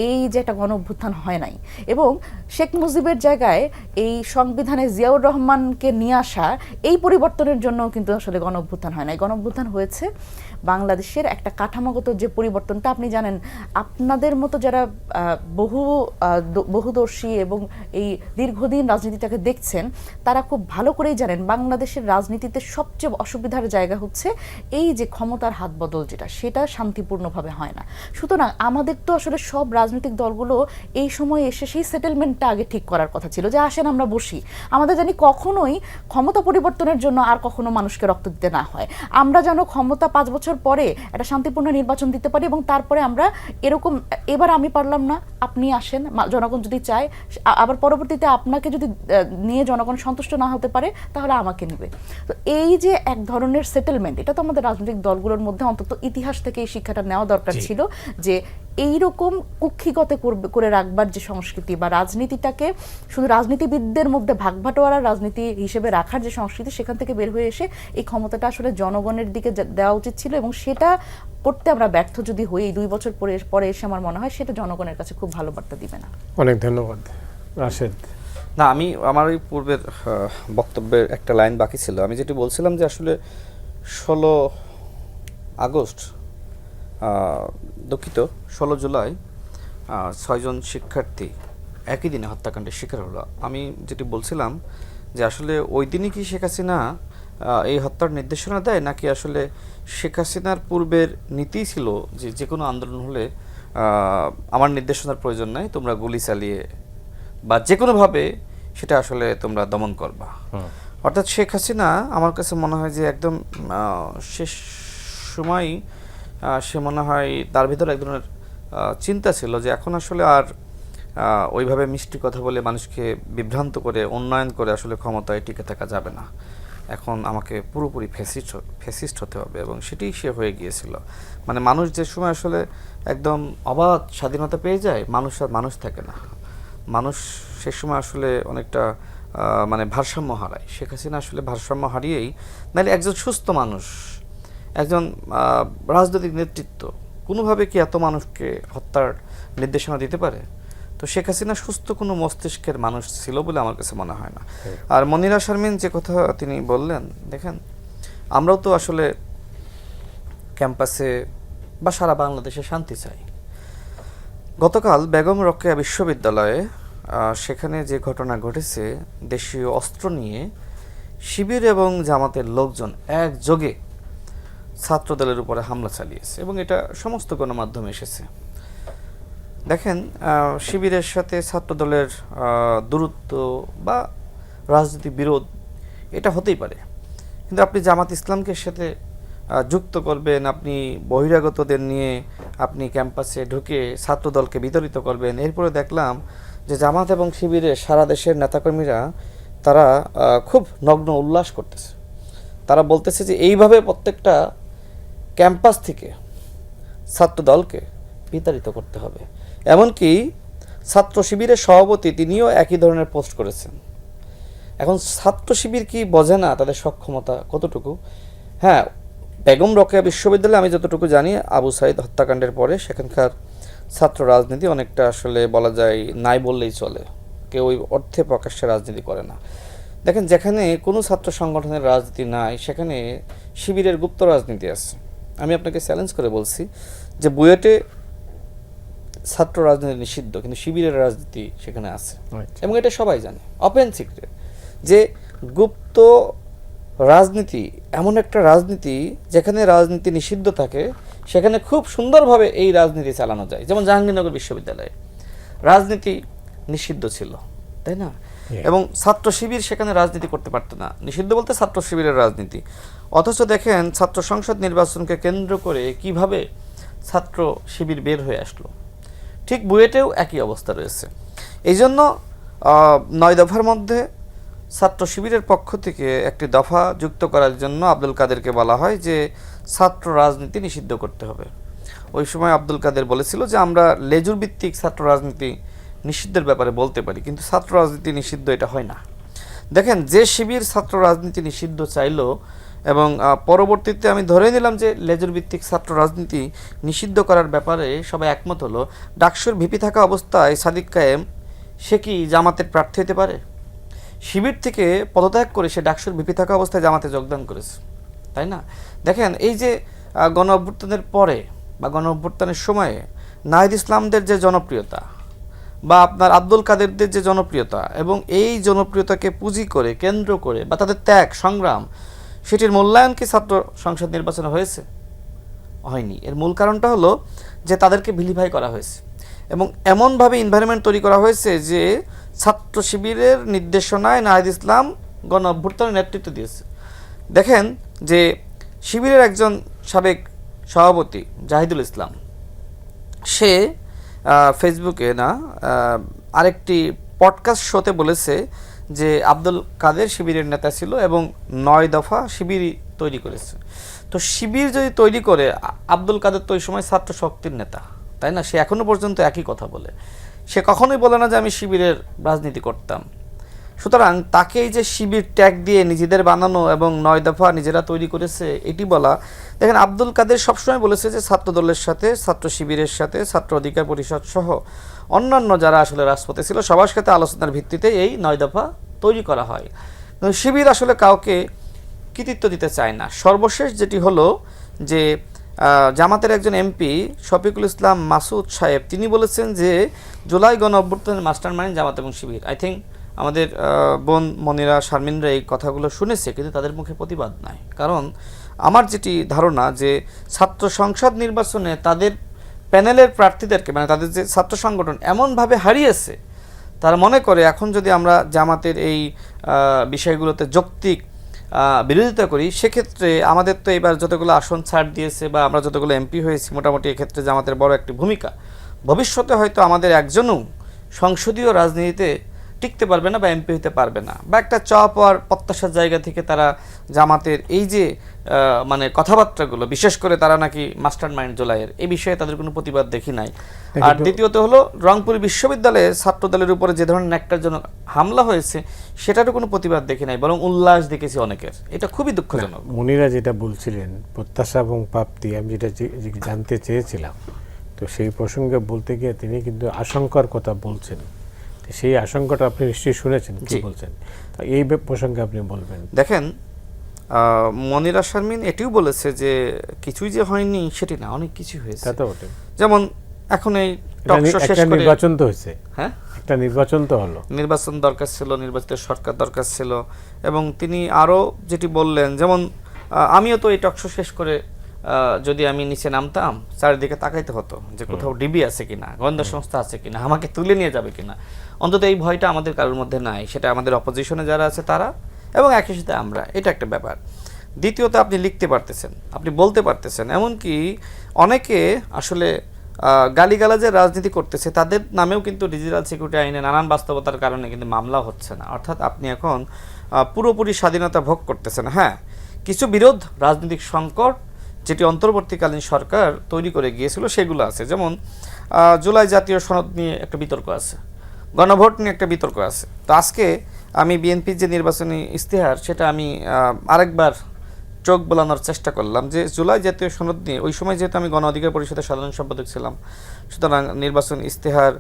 এই যে একটা গণ অভ্যুত্থান হয় নাই, এবং শেখ মুজিবের জায়গায় এই সংবিধানে জিয়াউর রহমানকে নিয়ে আসা এই পরিবর্তনের জন্য কিন্তু আসলে গণ অভ্যুত্থান হয় নাই। গণ অভ্যুত্থান হয়েছে বাংলাদেশের একটা কাঠামোগত যে পরিবর্তনটা, আপনি জানেন, আপনাদের মতো যারা বহুদর্শী এবং এই দীর্ঘদিন রাজনীতিটাকে দেখছেন, তারা খুব ভালো করেই জানেন বাংলাদেশের রাজনীতিতে সবচেয়ে অসুবিধার জায়গা হচ্ছে এই যে ক্ষমতার হাত বদল, সেটা শান্তিপূর্ণভাবে হয় না। সুতরাং আমাদের তো আসলে সব রাজনৈতিক দলগুলো এই সময় এসে সেই সেটেলমেন্টটা আগে ঠিক করার কথা ছিল, যে আসেন আমরা বসি, আমাদের জানি কখনোই ক্ষমতা পরিবর্তনের জন্য আর কখনো মানুষকে রক্ত দিতে না হয়, আমরা যেন ক্ষমতা 5 বছর পরে একটা শান্তিপূর্ণ নির্বাচন দিতে পারি, এবং তারপরে আমরা এরকম, এবার আমি পারলাম না, আপনি আসেন, জনগণ যদি চায়, আবার পরবর্তীতে আপনাকে যদি নিয়ে জনগণ সন্তুষ্ট না হতে পারে তাহলে আমাকে নেবে। তো এই যে এক ধরনের সেটেলমেন্ট, এটা তো আমাদের রাজনৈতিক দলগুলোর মধ্যে অন্তত ইতিহাস থেকে এই শিক্ষাটা নেওয়া দরকার ছিল, যে এইরকম কুক্ষিগত করে রাখবার যে সংস্কৃতি, বা রাজনীতিটাকে শুধু রাজনীতিবিদদের মধ্যে ভাগবাটোয়ারার রাজনীতি হিসেবে রাখার যে সংস্কৃতি, সেখান থেকে বের হয়ে এসে এই ক্ষমতাটা আসলে জনগণের দিকে দেওয়া উচিত ছিল, এবং সেটা করতে আমরা ব্যর্থ যদি হই এই 2 বছর পরে এসে, আমার মনে হয় সেটা জনগণের কাছে খুব ভালো বার্তা দিবে না। অনেক ধন্যবাদ। রাশেদ। না, আমার ওই পূর্বের বক্তব্যের একটা লাইন বাকি ছিল। আমি যেটি বলছিলাম যে আসলে 16 আগস্ট, দুঃখিত, 16 জুলাই 6 জন শিক্ষার্থী একই দিনে হত্যাকাণ্ডের শিকার হলো। আমি যেটি বলছিলাম যে আসলে ওই দিনই কি শেখ হাসিনা এই হত্যার নির্দেশনা দেয়, নাকি আসলে শেখ হাসিনার পূর্বের নীতি ছিল যে যে কোনো আন্দোলন হলে আমার নির্দেশনার প্রয়োজন নাই, তোমরা গুলি চালিয়ে বা যে কোনোভাবে সেটা আসলে তোমরা দমন করবা। অর্থাৎ শেখ হাসিনা আমার কাছে মনে হয় যে একদম শেষ সময় সে মনে হয় তার ভিতরে এক ধরনের চিন্তা ছিল যে এখন আসলে আর ওইভাবে মিষ্টি কথা বলে মানুষকে বিভ্রান্ত করে উন্নয়ন করে আসলে ক্ষমতায় টিকে থাকা যাবে না, এখন আমাকে পুরোপুরি ফ্যাসিস্ট হতে হবে, এবং সেটাই সে হয়ে গিয়েছিল। মানে মানুষ যে সময় আসলে একদম অবাধ স্বাধীনতা পেয়ে যায়, মানুষ আর মানুষ থাকে না, মানুষ সে সময় আসলে অনেকটা মানে ভারসাম্য হারায়। শেখ হাসিনা আসলে ভারসাম্য হারিয়েই, নাহলে একজন সুস্থ মানুষ, একজন রাজনৈতিক নেতৃত্ব কোনোভাবে কি এত মানুষকে হত্যার নির্দেশনা দিতে পারে? তো শেখ হাসিনা সুস্থ কোনো মস্তিষ্কের মানুষ ছিল বলে আমার কাছে মনে হয় না। আর মনিরা শারমিন যে কথা তিনি বললেন, দেখেন আমরাও তো আসলে ক্যাম্পাসে বা সারা বাংলাদেশে শান্তি চাই। গতকাল বেগম রোকেয়া বিশ্ববিদ্যালয়ে সেখানে যে ঘটনা ঘটেছে, দেশীয় অস্ত্র নিয়ে শিবির এবং জামাতের লোকজন একযোগে ছাত্রদলের উপরে হামলা চালিয়েছে, এবং এটা সমস্ত গণমাধ্যমে এসেছে। দেখেন, শিবিরের সাথে ছাত্রদলের দূরত্ব বা রাজনীতি বিরোধ এটা হতেই পারে, কিন্তু আপনি জামাত ইসলামকে সাথে যুক্ত করবেন, আপনি বহিরাগতদের নিয়ে আপনি ক্যাম্পাসে ঢুকে ছাত্রদলকে বিতরিত করবেন। এরপরে দেখলাম যে জামাত এবং শিবিরের সারা দেশের নেতাকর্মীরা তারা খুব নগ্ন উল্লাস করতেছে। তারা বলতেছে যে এইভাবে প্রত্যেকটা ক্যাম্পাস থেকে ছাত্রদলকে বিতাড়িত করতে হবে। এমনকি ছাত্র শিবিরের সভাপতি তিনিও একই ধরনের পোস্ট করেছেন। এখন ছাত্র শিবির কি বোঝে না তাদের সক্ষমতা কতটুকু? হ্যাঁ, বেগম রোকেয়া বিশ্ববিদ্যালয়ে আমি যতটুকু জানি, আবু সাইদ হত্যাকাণ্ডের পরে সেখানকার ছাত্র রাজনীতি অনেকটা আসলে বলা যায় নাই বললেই চলে, কেউ ওই অর্থে প্রকাশ্যে রাজনীতি করে না। দেখেন, যেখানে কোনো ছাত্র সংগঠনের রাজনীতি নাই সেখানে শিবিরের গুপ্ত রাজনীতি আছে। আমি আপনাকে চ্যালেঞ্জ করে বলছি যে বুয়েটে ছাত্র রাজনীতি নিষিদ্ধ, কিন্তু শিবিরের রাজনীতি সেখানে আছে, এবং এটা সবাই জানে, ওপেন সিক্রেট, যে গুপ্ত রাজনীতি এমন একটা রাজনীতি যেখানে রাজনীতি নিষিদ্ধ থাকে, সেখানে খুব সুন্দরভাবে এই রাজনীতি চালানো যায়। যেমন জাহাঙ্গীরনগর বিশ্ববিদ্যালয়ে রাজনীতি নিষিদ্ধ ছিল, তাই না? এবং ছাত্র শিবির সেখানে রাজনীতি করতে পারতো না। নিষিদ্ধ বলতে ছাত্র শিবিরের রাজনীতি। অথচ দেখেন ছাত্র সংসদ নির্বাচনকে কেন্দ্র করে কিভাবে ছাত্র শিবির বের হয়ে আসলো। ঠিক বুয়েটেও একই অবস্থা রয়েছে। এই জন্য 9 দফার মধ্যে ছাত্র শিবিরের পক্ষ থেকে একটি দফা যুক্ত করার জন্য আব্দুল কাদেরকে বলা হয় যে ছাত্র রাজনীতি নিষিদ্ধ করতে হবে। ওই সময় আব্দুল কাদের বলেছিল যে আমরা লেজুর ভিত্তিক ছাত্র রাজনীতি নিষিদ্ধের ব্যাপারে বলতে পারি, কিন্তু ছাত্র রাজনীতি নিষিদ্ধ এটা হয় না। দেখেন, যে শিবির ছাত্র রাজনীতি নিষিদ্ধ চাইলো এবং পরবর্তীতে আমি ধরে নিলাম যে লেজুর ভিত্তিক ছাত্র রাজনীতি নিষিদ্ধ করার ব্যাপারে সবাই একমত হলো, ডাকসুর ভিপি থাকা অবস্থায় সাদিক কায়েম সে কি জামাতের প্রার্থী হতে পারে? শিবির থেকে পদত্যাগ করে সে ডাকসুর ভিপি থাকা অবস্থায় জামাতে যোগদান করেছে, তাই না? দেখেন, এই যে গণ অভ্যুত্থানের পরে বা গণ অভ্যুত্থানের সময়ে নাহিদ ইসলামদের যে জনপ্রিয়তা বা আপনার আব্দুল কাদেরদের যে জনপ্রিয়তা, এবং এই জনপ্রিয়তাকে পুঁজি করে কেন্দ্র করে বা তাদের ত্যাগ সংগ্রাম, সেটির মূল্যায়ন কি ছাত্র সংসদ নির্বাচনে হয়েছে? হয়নি। এর মূল কারণটা হলো যে তাদেরকে ভিলিফাই করা হয়েছে এবং এমনভাবে এনভায়রনমেন্ট তৈরি করা হয়েছে যে ছাত্র শিবিরের নির্দেশনায় নাহিদ ইসলাম গণ অভ্যুত্থানের নেতৃত্ব দিয়েছে। দেখেন যে শিবিরের একজন সাবেক সভাপতি জাহিদুল ইসলাম, সে ফেসবুকে না আরেকটি পডকাস্ট শোতে বলেছে যে আব্দুল কাদের শিবিরের নেতা ছিল এবং 9 দফা শিবিরই তৈরি করেছে। তো শিবির যদি তৈরি করে, আব্দুল কাদের তো ওই সময় ছাত্র শক্তির নেতা, তাই না? সে এখনো পর্যন্ত একই কথা বলে, সে কখনোই বলে না যে আমি শিবিরের রাজনীতি করতাম। সুতরাং তাকে এই যে শিবির ট্যাগ দিয়ে নিজেদের বানানো এবং 9 দফা নিজেরা তৈরি করেছে এটি বলা, দেখেন আব্দুল কাদের সবসময় বলেছে যে ছাত্র দলের সাথে, ছাত্র শিবিরের সাথে, ছাত্র অধিকার পরিষদ সহ অন্যান্য যারা আসলে রাজপথে ছিল সবার সাথে আলোচনার ভিত্তিতে এই 9 দফা তৈরি করা হয়। শিবির আসলে কাউকে কৃতিত্ব দিতে চায় না। সর্বশেষ যেটি হলো যে জামাতের একজন এমপি শফিকুল ইসলাম মাসুদ সাহেব, তিনি বলেছেন যে জুলাই গণ অভ্যুত্থানের মাস্টারমাইন্ড জামাত এবং শিবির। আই থিঙ্ক আমাদের বোন মনিরা শারমিনরা এই কথাগুলো শুনেছে, কিন্তু তাদের মুখে প্রতিবাদ নাই। কারণ আমার যেটি ধারণা যে ছাত্র সংসদ নির্বাচনে তাদের প্যানেলের প্রার্থীদেরকে, মানে তাদের যে ছাত্র সংগঠন এমনভাবে হারিয়েছে, তারা মনে করে এখন যদি আমরা জামাতের এই বিষয়গুলোতে যৌক্তিক বিরোধিতা করি, সেক্ষেত্রে আমাদের তো এবার যতগুলো আসন ছাড় দিয়েছে বা আমরা যতগুলো এমপি হয়েছি, মোটামুটি এক্ষেত্রে জামাতের বড় একটি ভূমিকা, ভবিষ্যতে হয়তো আমাদের একজনও সংসদীয় রাজনীতিতে টিকতে পারবে না বা এমপি হতে পারবে না, বা একটা চাপ আর প্রত্যাশার জায়গা থেকে তারা জামাতের এই যে মানে কথাবার্তাগুলো, বিশেষ করে তারা নাকি মাস্টার মাইন্ড জুলাইয়ের, এই বিষয়ে তাদের কোনো প্রতিবাদ দেখি নাই। আর দ্বিতীয়ত হলো রংপুর বিশ্ববিদ্যালয়ে ছাত্র দলের উপরে যে ধরনের ন্যাক্কারজনক হামলা হয়েছে সেটারও কোনো প্রতিবাদ দেখি নাই, বরং উল্লাস দেখেছি অনেকের। এটা খুবই দুঃখজনক। মনিরা যেটা বলছিলেন প্রত্যাশা এবং প্রাপ্তি, আমি যেটা জানতে চেয়েছিলাম, তো সেই প্রসঙ্গে বলতে গিয়ে তিনি কিন্তু আশঙ্কার কথা বলছেন। সেই আশঙ্কাটা আপনি নিশ্চয়ই শুনেছেন, কি বলছেন এই প্রসঙ্গে আপনি বলবেন? দেখেন, মনিরা শারমিন এটিও বলেছে যে কিছুই যে হয়নি সেটি না, অনেক কিছু হয়েছে। তা তো বটে। যেমন এখন এই টক শো শেষ করে নির্বাচন তো হয়েছে, হ্যাঁ একটা নির্বাচন তো হলো, নির্বাচন দরকার ছিল, নির্বাচিত সরকার দরকার ছিল। এবং তিনি আরও যেটি বললেন, যেমন আমিও তো এই টক শো শেষ করে যদি আমি নিচে নামতাম, চারিদিকে তাকাইতে হতো যে কোথাও ডিবি আছে কিনা, গোয়েন্দা সংস্থা আছে কিনা, আমাকে তুলে নিয়ে যাবে কিনা। অন্তত এই ভয়টা আমাদের কারোর মধ্যে নাই, সেটা আমাদের অপোজিশনে যারা আছে তারা এবং একই সাথে আমরা, এটা একটা ব্যাপার। দ্বিতীয়ত আপনি লিখতে পারতেছেন, আপনি বলতে পারতেছেন, এমনকি অনেকে আসলে গালিগালাজের রাজনীতি করতেছে, তাদের নামেও কিন্তু ডিজিটাল সিকিউরিটি আইনে নানান বাস্তবতার কারণে কিন্তু মামলা হচ্ছে না। অর্থাৎ আপনি এখন পুরোপুরি স্বাধীনতা ভোগ করতেছেন। হ্যাঁ, কিছু বিরোধ, রাজনৈতিক সংকট যেটি অন্তর্বর্তীকালীন সরকার তৈরি করে গিয়েছিল সেগুলো আছে, যেমন জুলাই জাতীয় সনদ নিয়ে একটা বিতর্ক আছে, গণভোট নিয়ে একটা বিতর্ক আছে। তো আজকে আমি বিএনপির যে নির্বাচনী ইশতেহার, সেটা আমি আরেকবার চোখ বোলানোর চেষ্টা করলাম যে জুলাই জাতীয় সনদ নিয়ে, ওই সময় যেহেতু আমি গণ অধিকার পরিষদের সাধারণ সম্পাদক ছিলাম, সুতরাং নির্বাচন ইশতেহার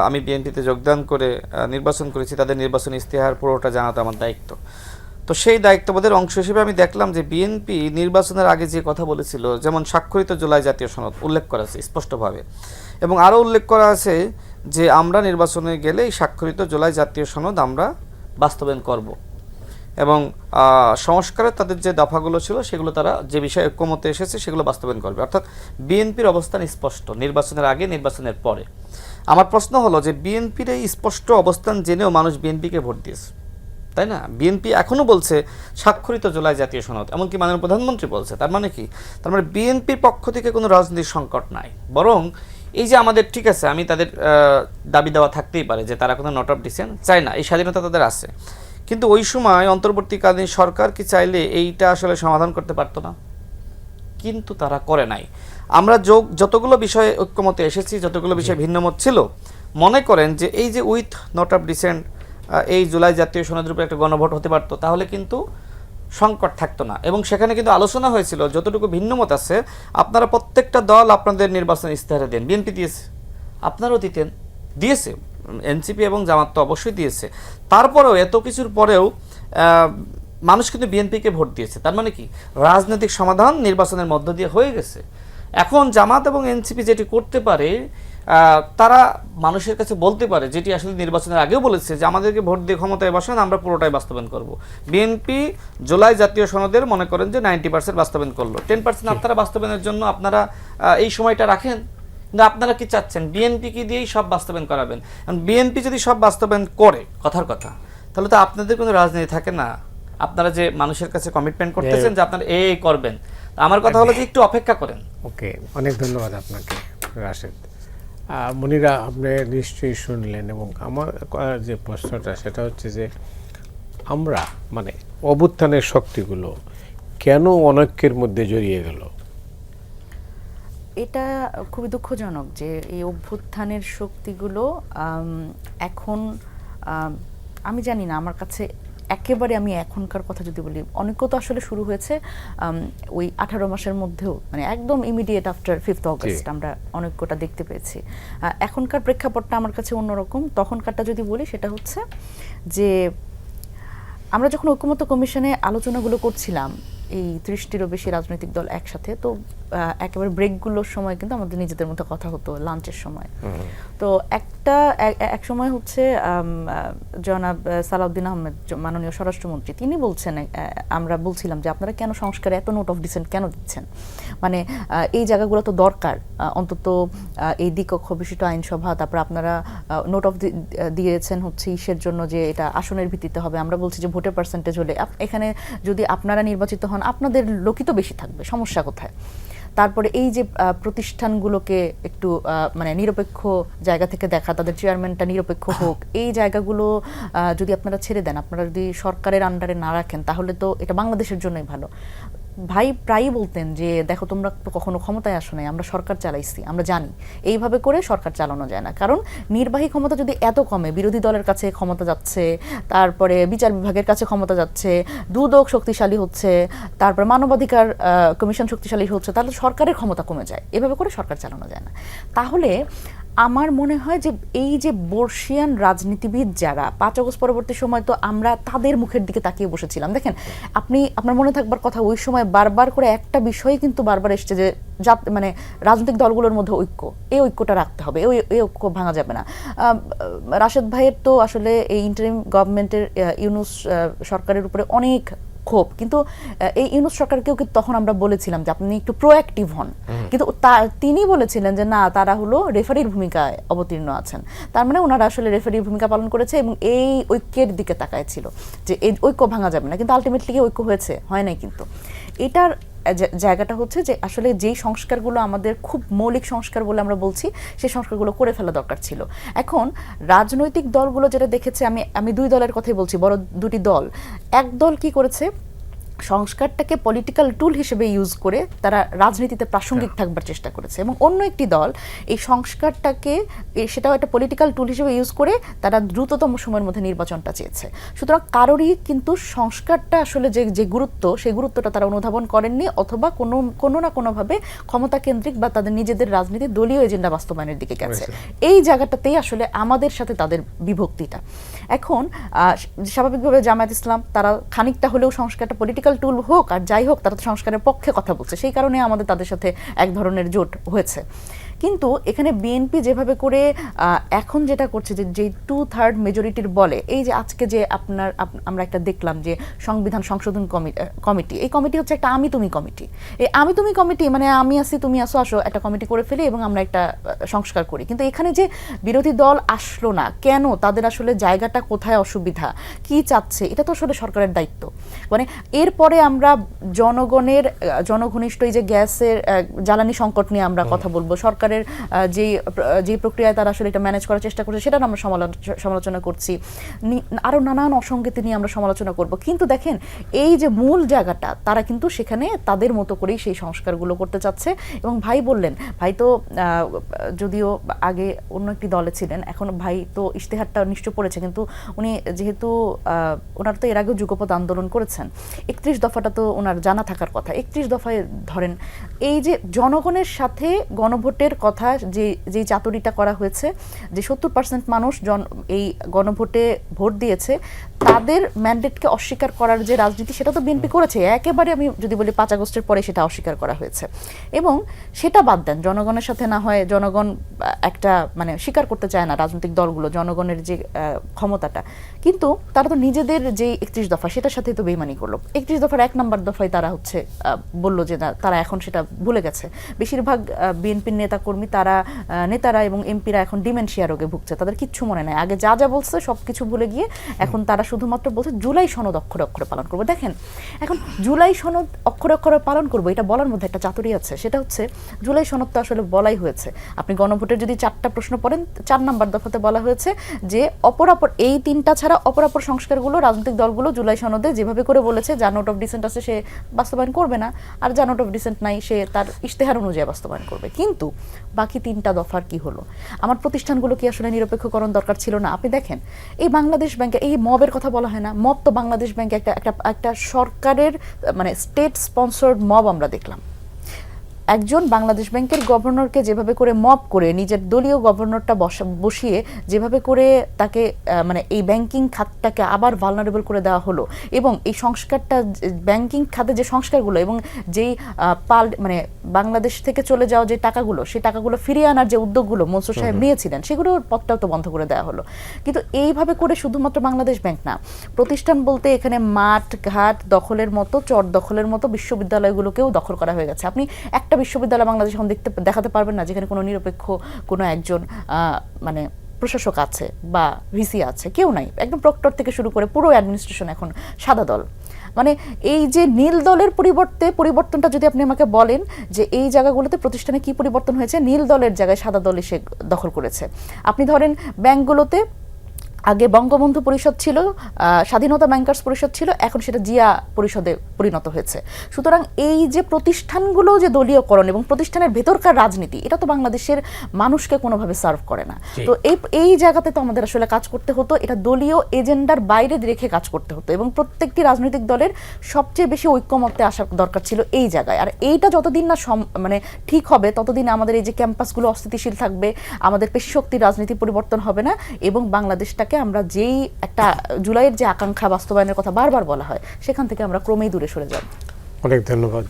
আমি বিএনপিতে যোগদান করে নির্বাচন করেছি, তাদের নির্বাচনী ইশতেহার পুরোটা জানাতে আমার দায়িত্ব। তো সেই দায়িত্ববোধের অংশ হিসেবে আমি দেখলাম যে বিএনপি নির্বাচনের আগে যে কথা বলেছিল, যেমন স্বাক্ষরিত জুলাই জাতীয় সনদ উল্লেখ করা আছে স্পষ্টভাবে, এবং আরও উল্লেখ করা আছে যে আমরা নির্বাচনে গেলে এই স্বাক্ষরিত জুলাই জাতীয় সনদ আমরা বাস্তবায়ন করব, এবং সংস্কারের তাদের যে দফাগুলো ছিল সেগুলো তারা যে বিষয়ে ঐক্যমতে এসেছে সেগুলো বাস্তবায়ন করবে। অর্থাৎ বিএনপির অবস্থান স্পষ্ট, নির্বাচনের আগে, নির্বাচনের পরে। আমার প্রশ্ন হলো যে বিএনপির এই স্পষ্ট অবস্থান জেনেও মানুষ বিএনপিকে ভোট দিয়েছে, তাই না? বিএনপি এখনো বলছে স্বাক্ষরিত জুলাই জাতীয় সনদ, এমনকি মাননীয় প্রধানমন্ত্রী বলছে। তার মানে কি? তার মানে বিএনপির পক্ষ থেকে কোনো রাজনৈতিক সংকট নাই, বরং এই যে আমাদের, ঠিক আছে, আমি তাদের দাবি দেওয়া থাকতেই পারে যে তারা কোনো নোট অফ ডিসেন্ট চায় না, এই স্বাধীনতা তাদের আছে, কিন্তু ওই সময় অন্তর্বর্তীকালীন সরকার কি চাইলে এইটা আসলে সমাধান করতে পারতো না? কিন্তু তারা করে নাই। আমরা যতগুলো বিষয়ে ঐক্যমতে এসেছি, যতগুলো বিষয়ে ভিন্নমত ছিল, মনে করেন যে এই যে উইথ নোট অফ ডিসেন্ট এই জুলাই জাতীয় সনদের উপরে একটা গণভোট হতে পারতো, তাহলে কিন্তু সংকট থাকতো না। এবং সেখানে কিন্তু আলোচনা হয়েছিল যতটুকু ভিন্নমত আছে আপনারা প্রত্যেকটা দল আপনাদের নির্বাচন ইস্তেহারে দেন। বিএনপি দিয়েছে, আপনারাও দিয়েছে, এনসিপি এবং জামাত তো অবশ্যই দিয়েছে। তারপরেও এত কিছুর পরেও মানুষ কিন্তু বিএনপিকে ভোট দিয়েছে। তার মানে কি? রাজনৈতিক সমাধান নির্বাচনের মধ্য দিয়ে হয়ে গেছে। এখন জামাত এবং এনসিপি যেটি করতে পারে, তারা মানুষের কাছে বলতে পারে, যেটি আসলে নির্বাচনের আগেও বলেছে, যে আমাদেরকে ভোট দিয়ে ক্ষমতায় বসান, আমরা পুরোটাই বাস্তবায়ন করব। বিএনপি জুলাই জাতীয় সনদের মনে করেন যে 90% বাস্তবায়ন করলো, 10% আপনারা বাস্তবায়নের জন্য আপনারা এই সময়টা রাখেন। কিন্তু আপনারা কি চাচ্ছেন? বিএনপি কি দিয়েই সব বাস্তবায়ন করাবেন? বিএনপি যদি সব বাস্তবায়ন করে, কথার কথা, তাহলে তো আপনাদের কোনো রাজনীতি থাকে না। আপনারা যে মানুষের কাছে কমিটমেন্ট করতেছেন যে আপনারা এই করবেন, আমার কথা হলো যে একটু অপেক্ষা করেন। ওকে, অনেক ধন্যবাদ আপনাকে রাশেদ। মনিরা, আপনি নিশ্চয়ই শুনলেন, এবং আমার যে প্রশ্নটা সেটা হচ্ছে যে আমরা মানে অভ্যুত্থানের শক্তিগুলো কেন অনৈক্যের মধ্যে জড়িয়ে গেল? এটা খুবই দুঃখজনক যে এই অভ্যুত্থানের শক্তিগুলো এখন, আমি জানি না, আমার কাছে একেবারে, আমি এখনকার কথা যদি বলি, অনেক তো আসলে শুরু হয়েছে ওই 18 মাসের মধ্যেও, মানে একদম ইমিডিয়েট আফটার 5th অগস্ট আমরা অনেকটা দেখতে পেয়েছি। এখনকার প্রেক্ষাপটটা আমার কাছে অন্যরকম। তখনকারটা যদি বলি, সেটা হচ্ছে যে আমরা যখন ঐকমত্য কমিশনে আলোচনাগুলো করছিলাম, এই 30টিরও বেশি রাজনৈতিক দল একসাথে, তো একেবারে ব্রেকগুলোর সময় কিন্তু আমাদের নিজেদের মধ্যে কথা হতো, লাঞ্চের সময়। তো এক সময় হচ্ছে জনাব সালাউদ্দিন আহমেদ, মাননীয় স্বরাষ্ট্রমন্ত্রী, তিনি বলছেন, আমরা বলছিলাম যে আপনারা কেন সংস্কারে এত নোট অফ ডিসেন্ট কেন দিচ্ছেন, মানে এই জায়গাগুলো তো দরকার, অন্তত এই দ্বিকক্ষ বিশিষ্ট আইনসভা, তারপর আপনারা নোট অফ দিয়েছেন হচ্ছে ইসের জন্য যে এটা আসনের ভিত্তিতে হবে। আমরা বলছি যে ভোটের পার্সেন্টেজ হলে এখানে যদি আপনারা নির্বাচিত হন, আপনাদের লোকই তো বেশি থাকবে, সমস্যা কোথায়? তারপরে এই যে প্রতিষ্ঠানগুলোকে একটু মানে নিরপেক্ষ জায়গা থেকে দেখা, তাদের চেয়ারম্যানটা নিরপেক্ষ হোক, এই জায়গাগুলো যদি আপনারা ছেড়ে দেন, আপনারা যদি সরকারের আন্ডারে না রাখেন, তাহলে তো এটা বাংলাদেশের জন্যই ভালো। ভাই প্রায়ই বলতেন যে দেখো, তোমরা তো কখনো ক্ষমতায় আসো নাই, আমরা সরকার চালাইছি, আমরা জানি এইভাবে করে সরকার চালানো যায় না। কারণ নির্বাহী ক্ষমতা যদি এত কমে, বিরোধী দলের কাছে ক্ষমতা যাচ্ছে, তারপরে বিচার বিভাগের কাছে ক্ষমতা যাচ্ছে, দুদক শক্তিশালী হচ্ছে, তারপরে মানবাধিকার কমিশন শক্তিশালী হচ্ছে, তাহলে সরকারের ক্ষমতা কমে যায়। এভাবে করে সরকার চালানো যায় না। তাহলে আমার মনে হয় যে এই যে বর্ষিয়ান রাজনীতিবিদ যারা 5 আগস্ট পরবর্তী সময়, তো আমরা তাদের মুখের দিকে তাকিয়ে বসেছিলাম। দেখেন, আপনার মনে থাকবার কথা, ওই সময় বারবার করে একটা বিষয় কিন্তু বারবার এসছে যে মানে রাজনৈতিক দলগুলোর মধ্যে ঐক্য, এই ঐক্যটা রাখতে হবে, এই ঐক্য ভাঙা যাবে না। রাশেদ ভাইয়ের তো আসলে এই ইন্টারিম গভর্নমেন্টের ইউনূস সরকারের উপরে অনেক ক্ষোভ, কিন্তু এই ইউনূস সরকারকেও কিন্তু তখন আমরা বলেছিলাম যে আপনি একটু প্রোঅ্যাক্টিভ হন, কিন্তু তিনি বলেছিলেন যে না, তারা হলো রেফারির ভূমিকায় অবতীর্ণ আছেন। তার মানে ওনারা আসলে রেফারির ভূমিকা পালন করেছে এবং এই ঐক্যের দিকে তাকায়ছিল যে এই ঐক্য ভাঙা যাবে না। কিন্তু আলটিমেটলি কি ঐক্য হয়েছে? হয় নাই। কিন্তু এটার জায়গাটা হচ্ছে যে আসলে যেই সংস্কারগুলো আমাদের খুব মৌলিক সংস্কার বলে আমরা বলছি, সেই সংস্কারগুলো করে ফেলা দরকার ছিল। এখন রাজনৈতিক দলগুলো যেটা দেখেছে, আমি 2 দলের কথাই বলছি, বড় 2টি দল। এক দল কি করেছে, সংস্কারটাকে পলিটিক্যাল টুল হিসেবে ইউজ করে তারা রাজনীতিতে প্রাসঙ্গিক থাকবার চেষ্টা করেছে, এবং অন্য একটি দল এই সংস্কারটাকে সেটাও একটা পলিটিক্যাল টুল হিসেবে ইউজ করে তারা দ্রুততম সময়ের মধ্যে নির্বাচনটা চেয়েছে। সুতরাং কারোরই কিন্তু সংস্কারটা আসলে যে গুরুত্ব, সেই গুরুত্বটা তারা অনুধাবন করেননি, অথবা কোনো না কোনোভাবে ক্ষমতা কেন্দ্রিক বা তাদের নিজেদের রাজনীতি দলীয় এজেন্ডা বাস্তবায়নের দিকে গেছে। এই জায়গাটাতেই আসলে আমাদের সাথে তাদের বিভক্তিটা। এখন স্বাভাবিকভাবে জামায়াত ইসলাম তারা খানিকটা হলেও সংস্কারটা পলিটিক্যাল টুল হোক আর যাই হোক, তারা তো সংস্কারের পক্ষে কথা বলছে, সেই কারণে আমাদের তাদের সাথে এক ধরনের জোট হয়েছে। কিন্তু এখানে বিএনপি যেভাবে করে এখন যেটা করছে যে 2/3 মেজরিটির বলে, এই যে আজকে যে আমরা একটা দেখলাম যে সংবিধান সংশোধন কমিটি, এই কমিটি হচ্ছে একটা আমি তুমি কমিটি। এই আমি তুমি কমিটি মানে আমি আসি তুমি আসো, আসো একটা কমিটি করে ফেলি এবং আমরা একটা সংস্কার করি। কিন্তু এখানে যে বিরোধী দল আসলো না কেন, তাদের আসলে জায়গাটা কোথায় অসুবিধা, কি চাচ্ছে, এটা তো আসলে সরকারের দায়িত্ব। মানে এরপরে আমরা জনগণের জনঘনিষ্ঠ এই যে গ্যাসের জ্বালানি সংকট নিয়ে আমরা কথা বলবো, সরকারের যে প্রক্রিয়ায় তারা আসলে এটা ম্যানেজ করার চেষ্টা করছে সেটা আমরা সমালোচনা করছি, আরও নানান অসঙ্গতি নিয়ে আমরা সমালোচনা করব। কিন্তু দেখেন এই যে মূল জায়গাটা, তারা কিন্তু সেখানে তাদের মতো করেই সেই সংস্কারগুলো করতে চাচ্ছে। এবং ভাই বললেন, ভাই তো যদিও আগে অন্য একটি দলে ছিলেন, এখন ভাই তো ইশতেহারটা নিশ্চয় পড়েছে, কিন্তু উনি যেহেতু ওনার তো এর আগেও যুগপৎ আন্দোলন করেছেন, 31 দফাটা তো ওনার জানা থাকার কথা। 31 দফায় ধরেন এই যে জনগণের সাথে গণভোটের কথা যে চাতুরিটা করা হয়েছে, যে 70% মানুষ এই গণভোটে ভোট দিয়েছে, তাদের ম্যান্ডেটকে অস্বীকার করার যে রাজনীতি, সেটা তো বিএনপি করেছে একেবারে। আমি যদি বলি 5 আগস্টের পরে সেটা অস্বীকার করা হয়েছে। এবং সেটা বাদ দেন, জনগণের সাথে না হয় জনগণ একটা মানে স্বীকার করতে চায় না রাজনৈতিক দলগুলো জনগণের যে ক্ষমতাটা, কিন্তু তারা তো নিজেদের যে 31 দফা সেটার সাথে তো বেইমানি করলো। 31 দফার 1 নম্বর দফায় তারা হচ্ছে বললো যে না, তারা এখন সেটা ভুলে গেছে। বেশিরভাগ বিএনপির নেতাকর্মী, নেতারা এবং এমপিরা এখন ডিমেনশিয়া রোগে ভুগছে, তাদের কিচ্ছু মনে নাই। আগে যা যা বলছে সব কিছু ভুলে গিয়ে এখন তারা শুধুমাত্র বলছে জুলাই সনদ অক্ষরে অক্ষরে পালন করবো। দেখেন এখন জুলাই সনদ অক্ষরে অক্ষরে পালন করবো, এটা বলার মধ্যে একটা চাতুরি আছে। সেটা হচ্ছে জুলাই সনদ তো আসলে বলাই হয়েছে, আপনি গণভোটের যদি 4টা প্রশ্ন পড়েন, 4 নম্বর দফাতে বলা হয়েছে যে অপরাপর এই 3টা ছাড়া অপরাপর সংস্কারগুলো রাজনৈতিক দলগুলো জুলাই সনদে যেভাবে করে বলেছে, যা নোট অফ ডিসেন্ট আছে সে বাস্তবায়ন করবে না, আর যা নোট অফ ডিসেন্ট নাই সে তার ইশতেহার অনুযায়ী বাস্তবায়ন করবে। কিন্তু বাকি 3টা দফার কি হলো? আমার প্রতিষ্ঠানগুলো কি আসলে নিরপেক্ষকরণ দরকার ছিল না? আপনি দেখেন এই বাংলাদেশ ব্যাংকে এই মবের কথা বলা হয় না, মব তো বাংলাদেশ ব্যাংকে একটা সরকারের মানে স্টেট স্পন্সর্ড মব আমরা দেখলাম। একজন বাংলাদেশ ব্যাংকের গভর্নরকে যেভাবে করে মব করে নিজের দলীয় গভর্নরটা বসিয়ে যেভাবে করে তাকে মানে এই ব্যাংকিং খাতটাকে আবার ভালনারেবল করে দেওয়া হলো, এবং এই সংস্কারটা ব্যাংকিং খাতে যে সংস্কারগুলো এবং যেই মানে বাংলাদেশ থেকে চলে যাওয়া যে টাকাগুলো, সেই টাকাগুলো ফিরিয়ে আনার যে উদ্যোগগুলো মনসুর সাহেব নিয়েছিলেন, সেগুলোর পথটাও তো বন্ধ করে দেওয়া হলো। কিন্তু এইভাবে করে শুধুমাত্র বাংলাদেশ ব্যাংক না, প্রতিষ্ঠান বলতে এখানে মাঠ ঘাট দখলের মতো, চর দখলের মতো বিশ্ববিদ্যালয়গুলোকেও দখল করা হয়ে গেছে। আপনি একটা বিশ্ববিদ্যালয় বাংলাদেশ এখন দেখাতে পারবেন না যেখানে কোনো নিরপেক্ষ কোনো একজন মানে প্রশাসক আছে বা ভিসি আছে, কেউ নাই। একদম প্রক্টর থেকে শুরু করে পুরো অ্যাডমিনিস্ট্রেশন এখন সাদা দল। মানে এই যে নীল দলের পরিবর্তনটা যদি আপনি আমাকে বলেন যে এই জায়গাগুলোতে প্রতিষ্ঠানে কি পরিবর্তন হয়েছে, নীল দলের জায়গায় সাদা দল এসে দখল করেছে। আপনি ধরেন ব্যাংকগুলোতে আগে বঙ্গবন্ধু পরিষদ ছিল, স্বাধীনতা ব্যাংকার্স পরিষদ ছিল, এখন সেটা জিয়া পরিষদে পরিণত হয়েছে। সুতরাং এই যে প্রতিষ্ঠানগুলো যে দলীয়করণ এবং প্রতিষ্ঠানের ভেতরকার রাজনীতি, এটা তো বাংলাদেশের মানুষকে কোনোভাবে সার্ভ করে না। তো এই জায়গাতে তো আমাদের আসলে কাজ করতে হতো, এটা দলীয় এজেন্ডার বাইরে রেখে কাজ করতে হতো, এবং প্রত্যেকটি রাজনৈতিক দলের সবচেয়ে বেশি ঐক্যমত্যে আসার দরকার ছিল এই জায়গায়। আর এইটা যতদিন না মানে ঠিক হবে, ততদিন আমাদের এই যে ক্যাম্পাসগুলো অস্থিতিশীল থাকবে, আমাদের পেশি শক্তির রাজনীতি পরিবর্তন হবে না, এবং বাংলাদেশটাকে আমরা যেই একটা জুলাইয়ের যে আকাঙ্ক্ষা বাস্তবায়নের কথা বারবার বলা হয়, সেখান থেকে আমরা ক্রমেই দূরে সরে যাব। অনেক ধন্যবাদ।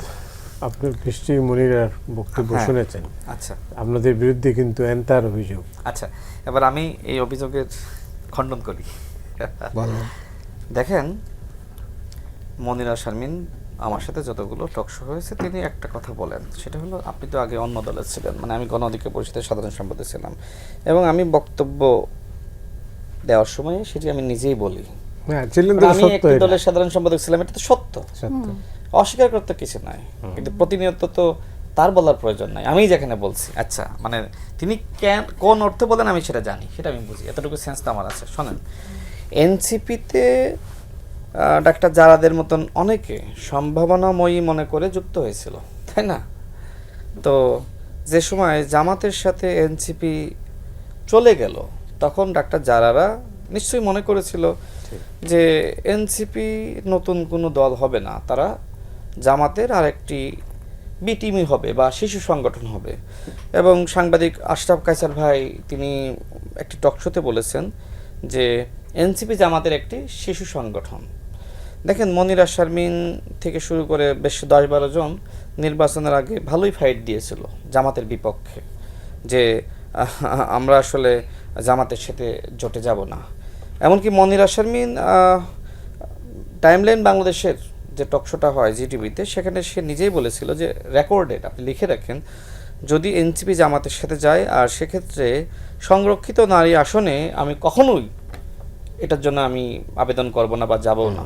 আপনি নিশ্চয়ই মনিরার বক্তব্য শুনেছেন। আচ্ছা, আপনাদের বিরুদ্ধে কিন্তু এন্টার অভিযোগ। আচ্ছা, এবার আমি এই অভিযোগের খণ্ডন করি। দেখেন, মনিরা শারমিন আমার সাথে যতগুলো টকশো হয়েছে, তিনি একটা কথা বলেন, সেটা হলো আপনি তো আগে অন্য দলে ছিলেন, মানে আমি গণ অধিকার পরিষদের সাধারণ সম্পাদক ছিলাম, এবং আমি বক্তব্য দেওয়ার সময় সেটি আমি নিজেই বলি, আমি একটি দলের সাধারণ সম্পাদক ছিলাম, এটা তো সত্য, অস্বীকার করতে কিছু নাই, কিন্তু প্রতিনিয়ত তো তার বলার প্রয়োজন নাই, আমি যেখানে বলছি। আচ্ছা, মানে তিনি কোন অর্থে বলেন আমি সেটা জানি, সেটা আমি বুঝি, এতটুকু সেন্স তো আমার আছে। শোনেন, এনসিপিতে ডাক্তার জারাদের মতন অনেকে সম্ভাবনাময়ী মনে করে যুক্ত হয়েছিল, তাই না? তো যে সময় জামাতের সাথে এনসিপি চলে গেল, তখন ডাক্তার জারারা নিশ্চয়ই মনে করেছিল যে এনসিপি নতুন কোনো দল হবে না, তারা জামাতের আরেকটি বি টিমই হবে বা শিশু সংগঠন হবে। এবং সাংবাদিক আশরাফ কায়সার ভাই তিনি একটি টকশোতে বলেছেন যে এনসিপি জামাতের একটি শিশু সংগঠন। দেখেন, মনিরা শারমিন থেকে শুরু করে বেশ 10-12 জন নির্বাচনের আগে ভালোই ফাইট দিয়েছিল জামাতের বিপক্ষে, যে আমরা আসলে জামাতের সাথে জোটে যাব না। এমনকি মনিরা শারমিন টাইমলাইন বাংলাদেশের যে টকশোটা হয় জিটিভিতে, সেখানে সে নিজেই বলেছিল যে রেকর্ডেড, আপনি লিখে রাখেন, যদি এনসিপি জামাতের সাথে যায় আর সেক্ষেত্রে সংরক্ষিত নারী আসনে আমি কখনোই এটার জন্য আমি আবেদন করব না বা যাব না।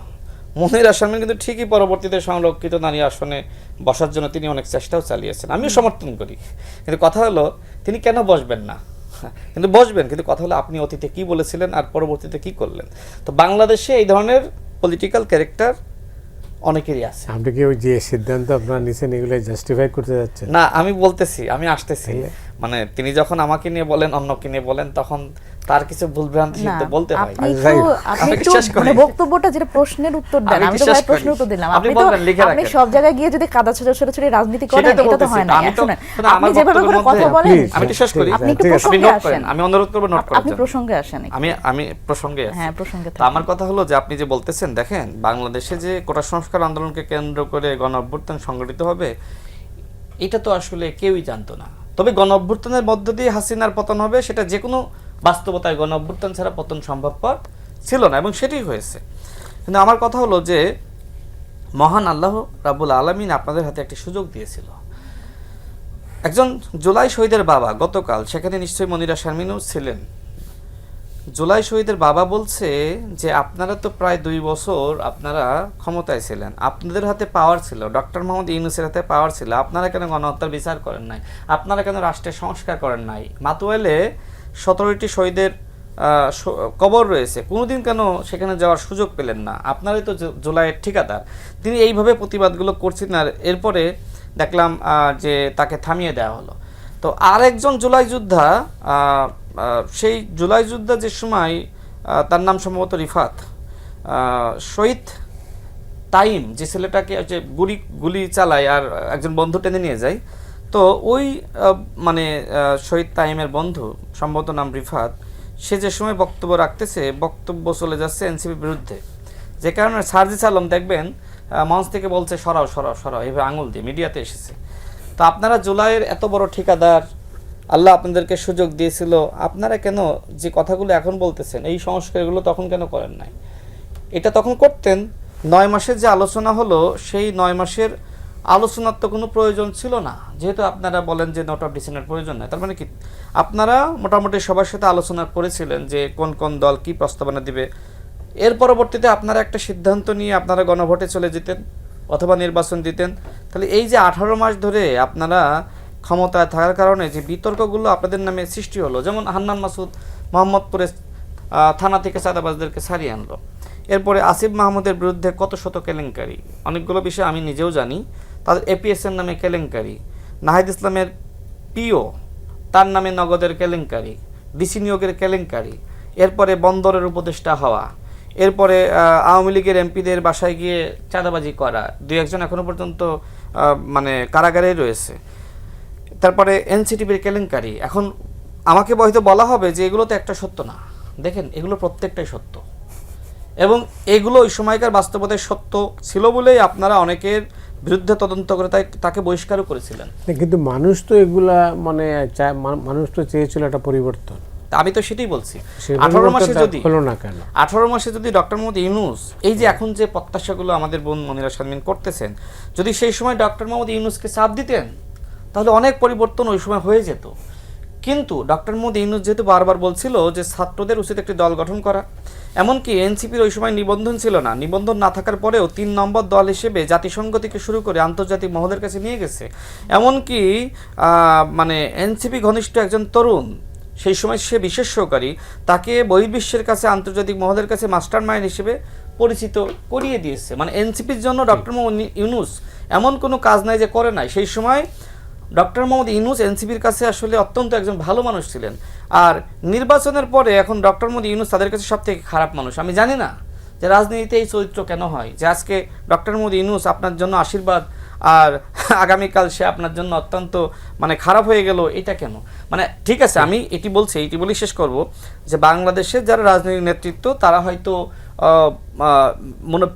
মনিরা শারমিন কিন্তু ঠিকই পরবর্তীতে সংরক্ষিত নারী আসনে বসার জন্য তিনি অনেক চেষ্টাও চালিয়েছেন, আমিও সমর্থন করি। কিন্তু কথা হলো তিনি কেন বসবেন না? কিন্তু বসবেন, কিন্তু কথা হলো আপনি অতীতে কি বলেছিলেন আর পরবর্তীতে কি করলেন। তো বাংলাদেশে এই ধরনের পলিটিক্যাল ক্যারেক্টার অনেকেরই আছে। আপনি কি ওই যে সিদ্ধান্ত আপনারা নিছেন এগুলো জাস্টিফাই করতে যাচ্ছেন? না, আমি বলতেছি, আমি আসতেছি, মানে তিনি যখন আমাকে নিয়ে বলেন, অন্যকে নিয়ে বলেন, তখন তার কিছু ভুলভ্রান্তি না, সিদ্ধ বলতে হয়। আপনি একটু মানে বক্তব্যটা যেটা প্রশ্নের উত্তর দেন, আমি তো ভাই প্রশ্নের উত্তর দিলাম, আপনি তো আপনি সব জায়গায় গিয়ে যদি কাদা ছোড়াছুড়ি রাজনীতি করেন এটা তো হয় না। শুনেন, আপনি যেভাবে করে কথা বলেন, আমি তো শেষ করি, আপনি একটু প্রসঙ্গে আসেন। আমি অনুরোধ করব নোট করার জন্য। আপনি প্রসঙ্গে আসেন। আমি প্রসঙ্গে আছি। হ্যাঁ, প্রসঙ্গে তো আমার কথা হলো যে আপনি যে বলতেছেন, দেখেন বাংলাদেশে যে কোটা সংস্কার আন্দোলনকে কেন্দ্র করে গণ অভ্যুত্থান সংগঠিত হবে, এটা তো আসলে কেউই জানতো না। তবে গণ অভ্যুত্থানের মধ্য দিয়ে হাসিনার পতন হবে, সেটা যে কোনো বাস্তবতায় গণ অভ্যুত্থান ছাড়া পতন সম্ভবপর ছিল না, এবং সেটাই হয়েছে। কিন্তু আমার কথা হলো যে মহান আল্লাহ রাব্বুল আলামিন আপনাদের হাতে একটি সুযোগ দিয়েছিল। একজন জুলাই শহীদের বাবা গতকাল, সেখানে নিশ্চয়ই মনিরা শারমিনও ছিলেন, জুলাই শহীদের বাবা বলছে যে আপনারা তো প্রায় 2 বছর আপনারা ক্ষমতায় ছিলেন, আপনাদের হাতে পাওয়ার ছিল, ডক্টর মোহাম্মদ ইউনূসের হাতে পাওয়ার ছিল, আপনারা কেন গণহত্যার বিচার করেন নাই, আপনারা কেন রাষ্ট্রের সংস্কার করেন নাই, মাতুয়াইলে 17টি শহীদের কবর রয়েছে, কোনোদিন কেন সেখানে যাওয়ার সুযোগ পেলেন না, আপনারাই তো জুলাইয়ের ঠিকাদার। তিনি এইভাবে প্রতিবাদগুলো করছেন, আর এরপরে দেখলাম যে তাকে থামিয়ে দেওয়া হলো। তো আরেকজন জুলাই যোদ্ধা, সেই জুলাই যোদ্ধা যে সময় তার নাম সম্ভবত রিফাত, শহীদ তাইম, যে ছেলেটাকে যে গুলি চালায় আর একজন বন্ধু টেনে নিয়ে যায়, তো ওই মানে শহীদ তাইমের বন্ধু, সম্ভবত নাম রিফাত, সে যে সময় বক্তব্য রাখতেছে, বক্তব্য চলে যাচ্ছে এনসিপির বিরুদ্ধে, যে কারণে সার্জিস আলম দেখবেন মঞ্চ থেকে বলছে সরাও সরাও সরাও, এইভাবে আঙুল দিয়ে মিডিয়াতে এসেছে। তো আপনারা জুলাইয়ের এত বড় ঠিকাদার, আল্লাহ আপনাদেরকে সুযোগ দিয়েছিল, আপনারা কেন যে কথাগুলো এখন বলতেছেন এই সংস্কারগুলো তখন কেন করেন নাই? এটা তখন করতেন। 9 মাসের যে আলোচনা হলো, সেই 9 মাসের আলোচনার তো কোনো প্রয়োজন ছিল না, যেহেতু আপনারা বলেন যে নোট অফ ডিসেন্টের প্রয়োজন নাই। তার মানে কি আপনারা মোটামুটি সবার সাথে আলোচনা করেছিলেন যে কোন কোন দল কি প্রস্তাবনা দিবে, এর পরবর্তীতে আপনারা একটা সিদ্ধান্ত নিয়ে আপনারা গণভোটে চলে যেতেন অথবা নির্বাচন দিতেন। তাহলে এই যে 18 মাস ধরে আপনারা ক্ষমতায় থাকার কারণে যে বিতর্কগুলো আপনাদের নামে সৃষ্টি হলো, যেমন হান্নান মাসুদ মোহাম্মদপুরে থানা থেকে চাঁদাবাজদেরকে ছাড়িয়ে আনলো, এরপরে আসিফ মাহমুদের বিরুদ্ধে কত শত কেলেঙ্কারি, অনেকগুলো বিষয় আমি নিজেও জানি, তাদের এপিএসের নামে কেলেঙ্কারি, নাহিদ ইসলামের পিও তার নামে নগদের কেলেঙ্কারি, ডিসি নিয়োগের কেলেঙ্কারি, এরপরে বন্দরের উপদেষ্টা হওয়া, এরপরে আওয়ামী লীগের এমপিদের বাসায় গিয়ে চাঁদাবাজি করা, 2-1 জন এখনো পর্যন্ত মানে কারাগারেই রয়েছে, তারপরে এনসিটিভির কেলেঙ্কারি। এখন আমাকে হয়তো বলা হবে যে এগুলো তো একটা সত্য না, দেখেন এগুলো প্রত্যেকটাই সত্য, এবং এগুলো ওই সময়কার বাস্তবতায় সত্য ছিল বলেই আপনারা অনেকের বিরুদ্ধে তদন্ত করে তাকে বহিষ্কারও করেছিলেন। কিন্তু মানুষ তো এগুলা মানে মানুষ তো চেয়েছিল একটা পরিবর্তন। আমি তো সেটাই বলছি, 18 মাসে যদি হলো না কেন? 18 মাসে যদি ডক্টর মোহাম্মদ ইউনূস এই যে এখন যে প্রত্যাশাগুলো আমাদের বোন মনিরা শারমিন করতেছেন, যদি সেই সময় ডক্টর মোহাম্মদ ইউনূসকে চাপ দিতেন তাহলে অনেক পরিবর্তন ওই সময় হয়ে যেত। কিন্তু ডক্টর মোহাম্মদ ইউনূস যেহেতু বারবার বলছিল যে ছাত্রদের উচিত একটি দল গঠন করা, এমনকি এনসিপির ওই সময় নিবন্ধন ছিল না, নিবন্ধন না থাকার পরেও 3 নম্বর দল হিসেবে জাতিসংঘ থেকে শুরু করে আন্তর্জাতিক মহলের কাছে নিয়ে গেছে, এমনকি মানে এনসিপি ঘনিষ্ঠ একজন তরুণ, সেই সময় সে বিশেষ সহকারী, তাকে বহির্বিশ্বের কাছে আন্তর্জাতিক মহলের কাছে মাস্টার মাইন্ড হিসেবে পরিচিত করিয়ে দিয়েছে। মানে এনসিপির জন্য ডক্টর মোহাম্মদ ইউনূস এমন কোনো কাজ নাই যে করে নাই। সেই সময় ডক্টর মোহাম্মদ ইউনূস এনসিপির কাছে আসলে অত্যন্ত একজন ভালো মানুষ ছিলেন, আর নির্বাচনের পরে এখন ডক্টর মোহাম্মদ ইউনূস তাদের কাছে সবথেকে খারাপ মানুষ। আমি জানি না যে রাজনীতিতে এই চরিত্র কেন হয়, যে আজকে ডক্টর মোহাম্মদ ইউনূস আপনার জন্য আশীর্বাদ আর আগামীকাল সে আপনার জন্য অত্যন্ত মানে খারাপ হয়ে গেল, এটা কেন? মানে ঠিক আছে, আমি এটি বলেই শেষ করব যে বাংলাদেশের যারা রাজনৈতিক নেতৃত্ব তারা হয়তো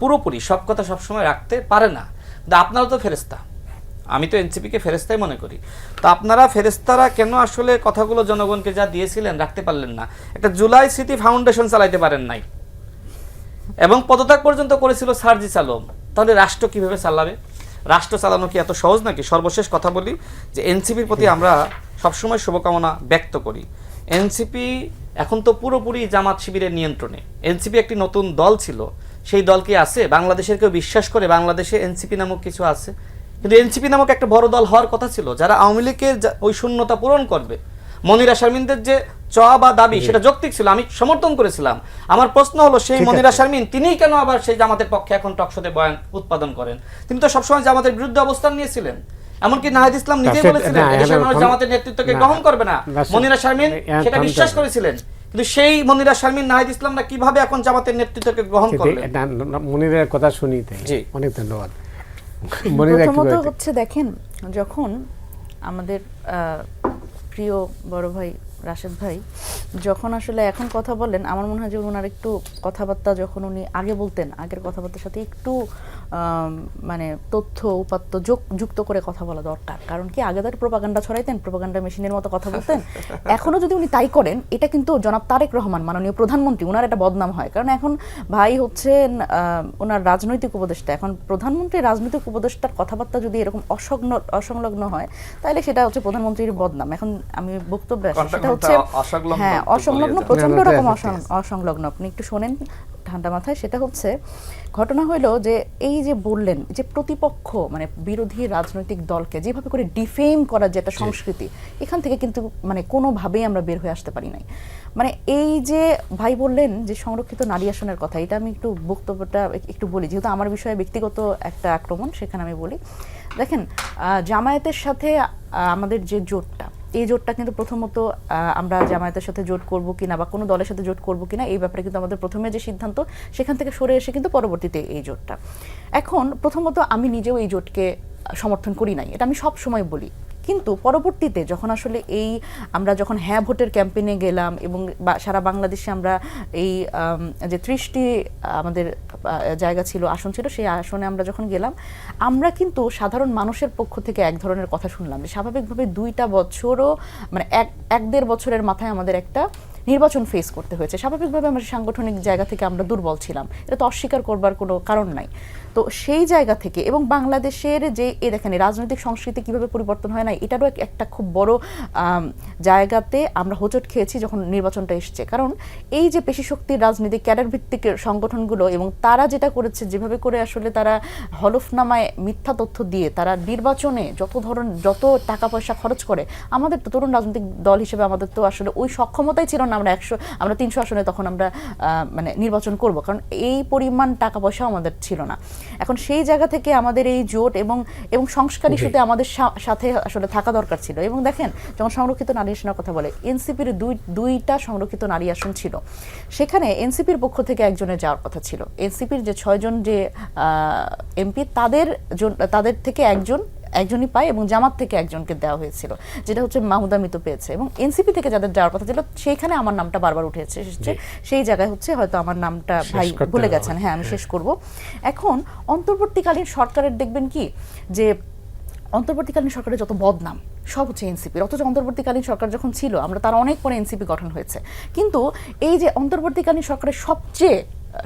পুরোপুরি সব কথা সবসময় রাখতে পারে না, কিন্তু আপনারা তো ফেরেস্তা, আমি তো এনসিপিকে ফেরেস্তাই মনে করি। তো আপনারা ফেরেস্তারা কেন আসলে কথাগুলো জনগণকে যা দিয়েছিলেন রাখতে পারলেন না? একটা জুলাই স্মৃতি ফাউন্ডেশন চালাইতে পারেন নাই, এবং পদত্যাগ পর্যন্ত করেছিল সার্জিস আলম। তাহলে রাষ্ট্র কিভাবে চালাবে? রাষ্ট্র চালানো কি এত সহজ নাকি? সর্বশেষ কথা বলি যে এনসিপির প্রতি আমরা সবসময় শুভকামনা ব্যক্ত করি। এনসিপি এখন তো পুরোপুরি জামাত শিবিরের নিয়ন্ত্রণে। এনসিপি একটি নতুন দল ছিল, সেই দল কি আছে? বাংলাদেশের কেউ বিশ্বাস করে বাংলাদেশে এনসিপি নামক কিছু আছে? কিন্তু এনসিপি নামক একটা বড় দল হওয়ার কথা ছিল, যারা আওয়ামী লীগের ওই শূন্যতা পূরণ করবে। মনিরা শারমিনদের যে চাওয়া বা দাবি সেটা যৌক্তিক ছিল, আমি সমর্থন করেছিলাম। আমার প্রশ্ন হলো সেই মনিরা শারমিন তিনিই কেন আবার সেই জামাতের পক্ষে এখন টকশোতে বয়ান উৎপাদন করেন? তিনি তো সবসময় জামাতের বিরুদ্ধে অবস্থান নিয়েছিলেন। এমনকি নাহিদ ইসলাম নিজেই বলেছিলেন এদেশের মানুষ জামাতের নেতৃত্বকে গ্রহণ করবে না। মনিরা শারমিন সেটা বিশ্বাস করেছিলেন, কিন্তু সেই মনিরা শারমিন নাহিদ ইসলামরা কিভাবে এখন জামাতের নেতৃত্বকে গ্রহণ করলেন? মনিরের কথা শুনি তাই। জি, অনেক ধন্যবাদ। প্রথমত হচ্ছে দেখেন, যখন আমাদের প্রিয় বড় ভাই রাশেদ ভাই যখন আসলে এখন কথা বলেন, আমার মনে হয় যে ওনার একটু কথাবার্তা যখন উনি আগে বলতেন, আগের কথাবার্তার সাথে একটু মানে তথ্য উপাত্ত যুক্ত করে কথা বলা দরকার। কারণ কি, আগে তার প্রোপাগান্ডা ছড়াইতেন, প্রোপাগান্ডা মেশিনের মতো কথা বলতেন। এখনও যদি উনি তাই করেন, এটা কিন্তু জনাব তারেক রহমান মাননীয় প্রধানমন্ত্রী, ওনার একটা বদনাম হয়। কারণ এখন ভাই হচ্ছেন ওনার রাজনৈতিক উপদেষ্টা, এখন প্রধানমন্ত্রী রাজনৈতিক উপদেষ্টার কথাবার্তা যদি এরকম অসংলগ্ন হয়, তাহলে সেটা হচ্ছে প্রধানমন্ত্রীর বদনাম। এখন আমি বক্তব্য সেটা হচ্ছে হ্যাঁ অসংলগ্ন, প্রচন্ড রকম অসংলগ্ন। আপনি একটু শোনেন ঠান্ডা মাথায়। সেটা হচ্ছে ঘটনা হইলো যে এই যে বললেন যে প্রতিপক্ষ মানে বিরোধী রাজনৈতিক দলকে যেভাবে করে ডিফেম করার যে একটা সংস্কৃতি, এখান থেকে কিন্তু মানে কোনোভাবেই আমরা বের হয়ে আসতে পারি নাই। মানে এই যে ভাই বললেন যে সংরক্ষিত নারী আসনের কথা, এটা আমি একটু বক্তব্যটা একটু বলি, যেহেতু আমার বিষয়ে ব্যক্তিগত একটা আক্রমণ, সেখানে আমি বলি। দেখেন, জামায়াতের সাথে আমাদের যে জোটটা, এই জোটটা কিন্তু প্রথমত আমরা জামায়াতের সাথে জোট করব কিনা বা কোনো দলের সাথে জোট করব কিনা, এই ব্যাপারে কিন্তু আমাদের প্রথমে যে সিদ্ধান্ত, সেখান থেকে সরে এসে কিন্তু পরবর্তীতে এই জোটটা। এখন প্রথমত আমি নিজেও এই জোটকে সমর্থন করি নাই, এটা আমি সব সময় বলি। কিন্তু পরবর্তীতে যখন আসলে আমরা যখন হ্যাঁ ভোটের ক্যাম্পেইনে গেলাম এবং সারা বাংলাদেশে আমরা এই যে 30টি আমাদের জায়গা ছিল, আসন ছিল, সেই আসনে আমরা যখন গেলাম, আমরা কিন্তু সাধারণ মানুষের পক্ষ থেকে এক ধরনের কথা শুনলাম যে স্বাভাবিকভাবে 2টা বছরও মানে 1-1.5 বছরের মাথায় আমাদের একটা নির্বাচন ফেস করতে হয়েছে। স্বাভাবিকভাবে আমরা সাংগঠনিক জায়গা থেকে আমরা দুর্বল ছিলাম, এটা তো অস্বীকার করবার কোনো কারণ নাই। তো সেই জায়গা থেকে এবং বাংলাদেশের যে দেখেন রাজনৈতিক সংস্কৃতি কিভাবে পরিবর্তন হয় না, এটারও একটা খুব বড় জায়গাতে আমরা হোঁচট খেয়েছি যখন নির্বাচনটা এসছে। কারণ এই যে পেশি শক্তির রাজনীতি, ক্যাডার ভিত্তিক সংগঠনগুলো, এবং তারা যেটা করেছে, যেভাবে করে আসলে তারা হলফনামায় মিথ্যা তথ্য দিয়ে তারা নির্বাচনে যত টাকা পয়সা খরচ করে, আমাদের তো তরুণ রাজনৈতিক দল হিসেবে আমাদের তো আসলে ওই সক্ষমতাই ছিল না আমরা 300 আসনে তখন আমরা মানে নির্বাচন করব, কারণ এই পরিমাণ টাকা পয়সা আমাদের ছিল না। এখন সেই জায়গা থেকে আমাদের এই জোট এবং সংস্কার ইস্যুতে আমাদের সাথে আসলে থাকা দরকার ছিল। এবং দেখেন, যখন সংরক্ষিত নারী আসনের কথা বলে, এনসিপির দুইটা সংরক্ষিত নারী আসন ছিল, সেখানে এনসিপির পক্ষ থেকে একজনের যাওয়ার কথা ছিল। এনসিপির যে 6 জন যে এমপি, তাদের থেকে একজনই পায় এবং জামাত থেকে একজনকে দেওয়া হয়েছিল, যেটা হচ্ছে মাহুদা মিতু পেয়েছে। এবং এনসিপি থেকে যাদের যাওয়ার কথা ছিল, সেইখানে আমার নামটা বারবার উঠে এসেছে। সেই জায়গায় হচ্ছে হয়তো আমার নামটা ভাই ভুলে গেছেন। হ্যাঁ, আমি শেষ করব। এখন অন্তর্বর্তীকালীন সরকারের দেখবেন কি যে অন্তর্বর্তীকালীন সরকারের যত বদনাম সব হচ্ছে এনসিপির। অথচ অন্তর্বর্তীকালীন সরকার যখন ছিল, আমরা তার অনেক পরে এনসিপি গঠন হয়েছে। কিন্তু এই যে অন্তর্বর্তীকালীন সরকারের সবচেয়ে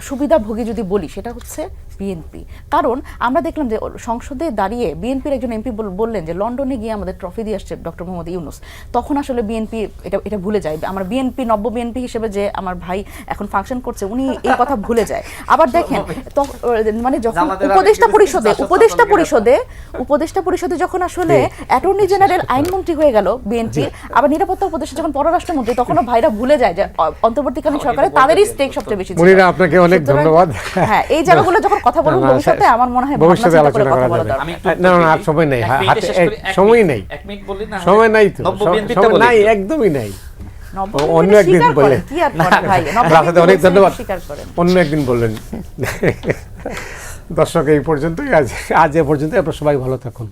সুবিধাভোগী যদি বলি, সেটা হচ্ছে বিএনপি। কারণ আমরা দেখলাম যে সংসদে দাঁড়িয়ে বিএনপির একজন এমপি বললেন যে লন্ডনে গিয়ে আমাদের ট্রফি দিয়ে আসছে ডক্টর মোহাম্মদ ইউনূস। তখন আসলে বিএনপি এটা ভুলে যায়। আমার বিএনপি নব্য বিএনপি হিসেবে যে আমার ভাই এখন ফাংশন করছে, উনি এই কথা ভুলে যায়। আবার দেখেন, মানে যখন উপদেষ্টা পরিষদে যখন আসলে অ্যাটর্নি জেনারেল আইনমন্ত্রী হয়ে গেল বিএনপি, আবার নিরাপত্তা উপদেষ্টা যখন পররাষ্ট্রমন্ত্রী, তখনও ভাইরা ভুলে যায় যে অন্তর্বর্তীকালীন সরকারে তাদেরই স্টেক সবচেয়ে বেশি ছিল। আপনাকে অনেক ধন্যবাদ। হ্যাঁ, এই জায়গাগুলো যখন কথা বলবো ভবিষ্যতে, আমার মনে হয় ভবিষ্যতে আলোচনা করা যাবে। না, আর সময় নেই, সময় নেই, সময় নাই তো, সময় নাই, একদমই নাই। অন্য একদিন বললেন, অনেক ধন্যবাদ, অন্য একদিন বললেন। দর্শক, এই পর্যন্তই, আজ এ পর্যন্ত। আপনারা সবাই ভালো থাকুন।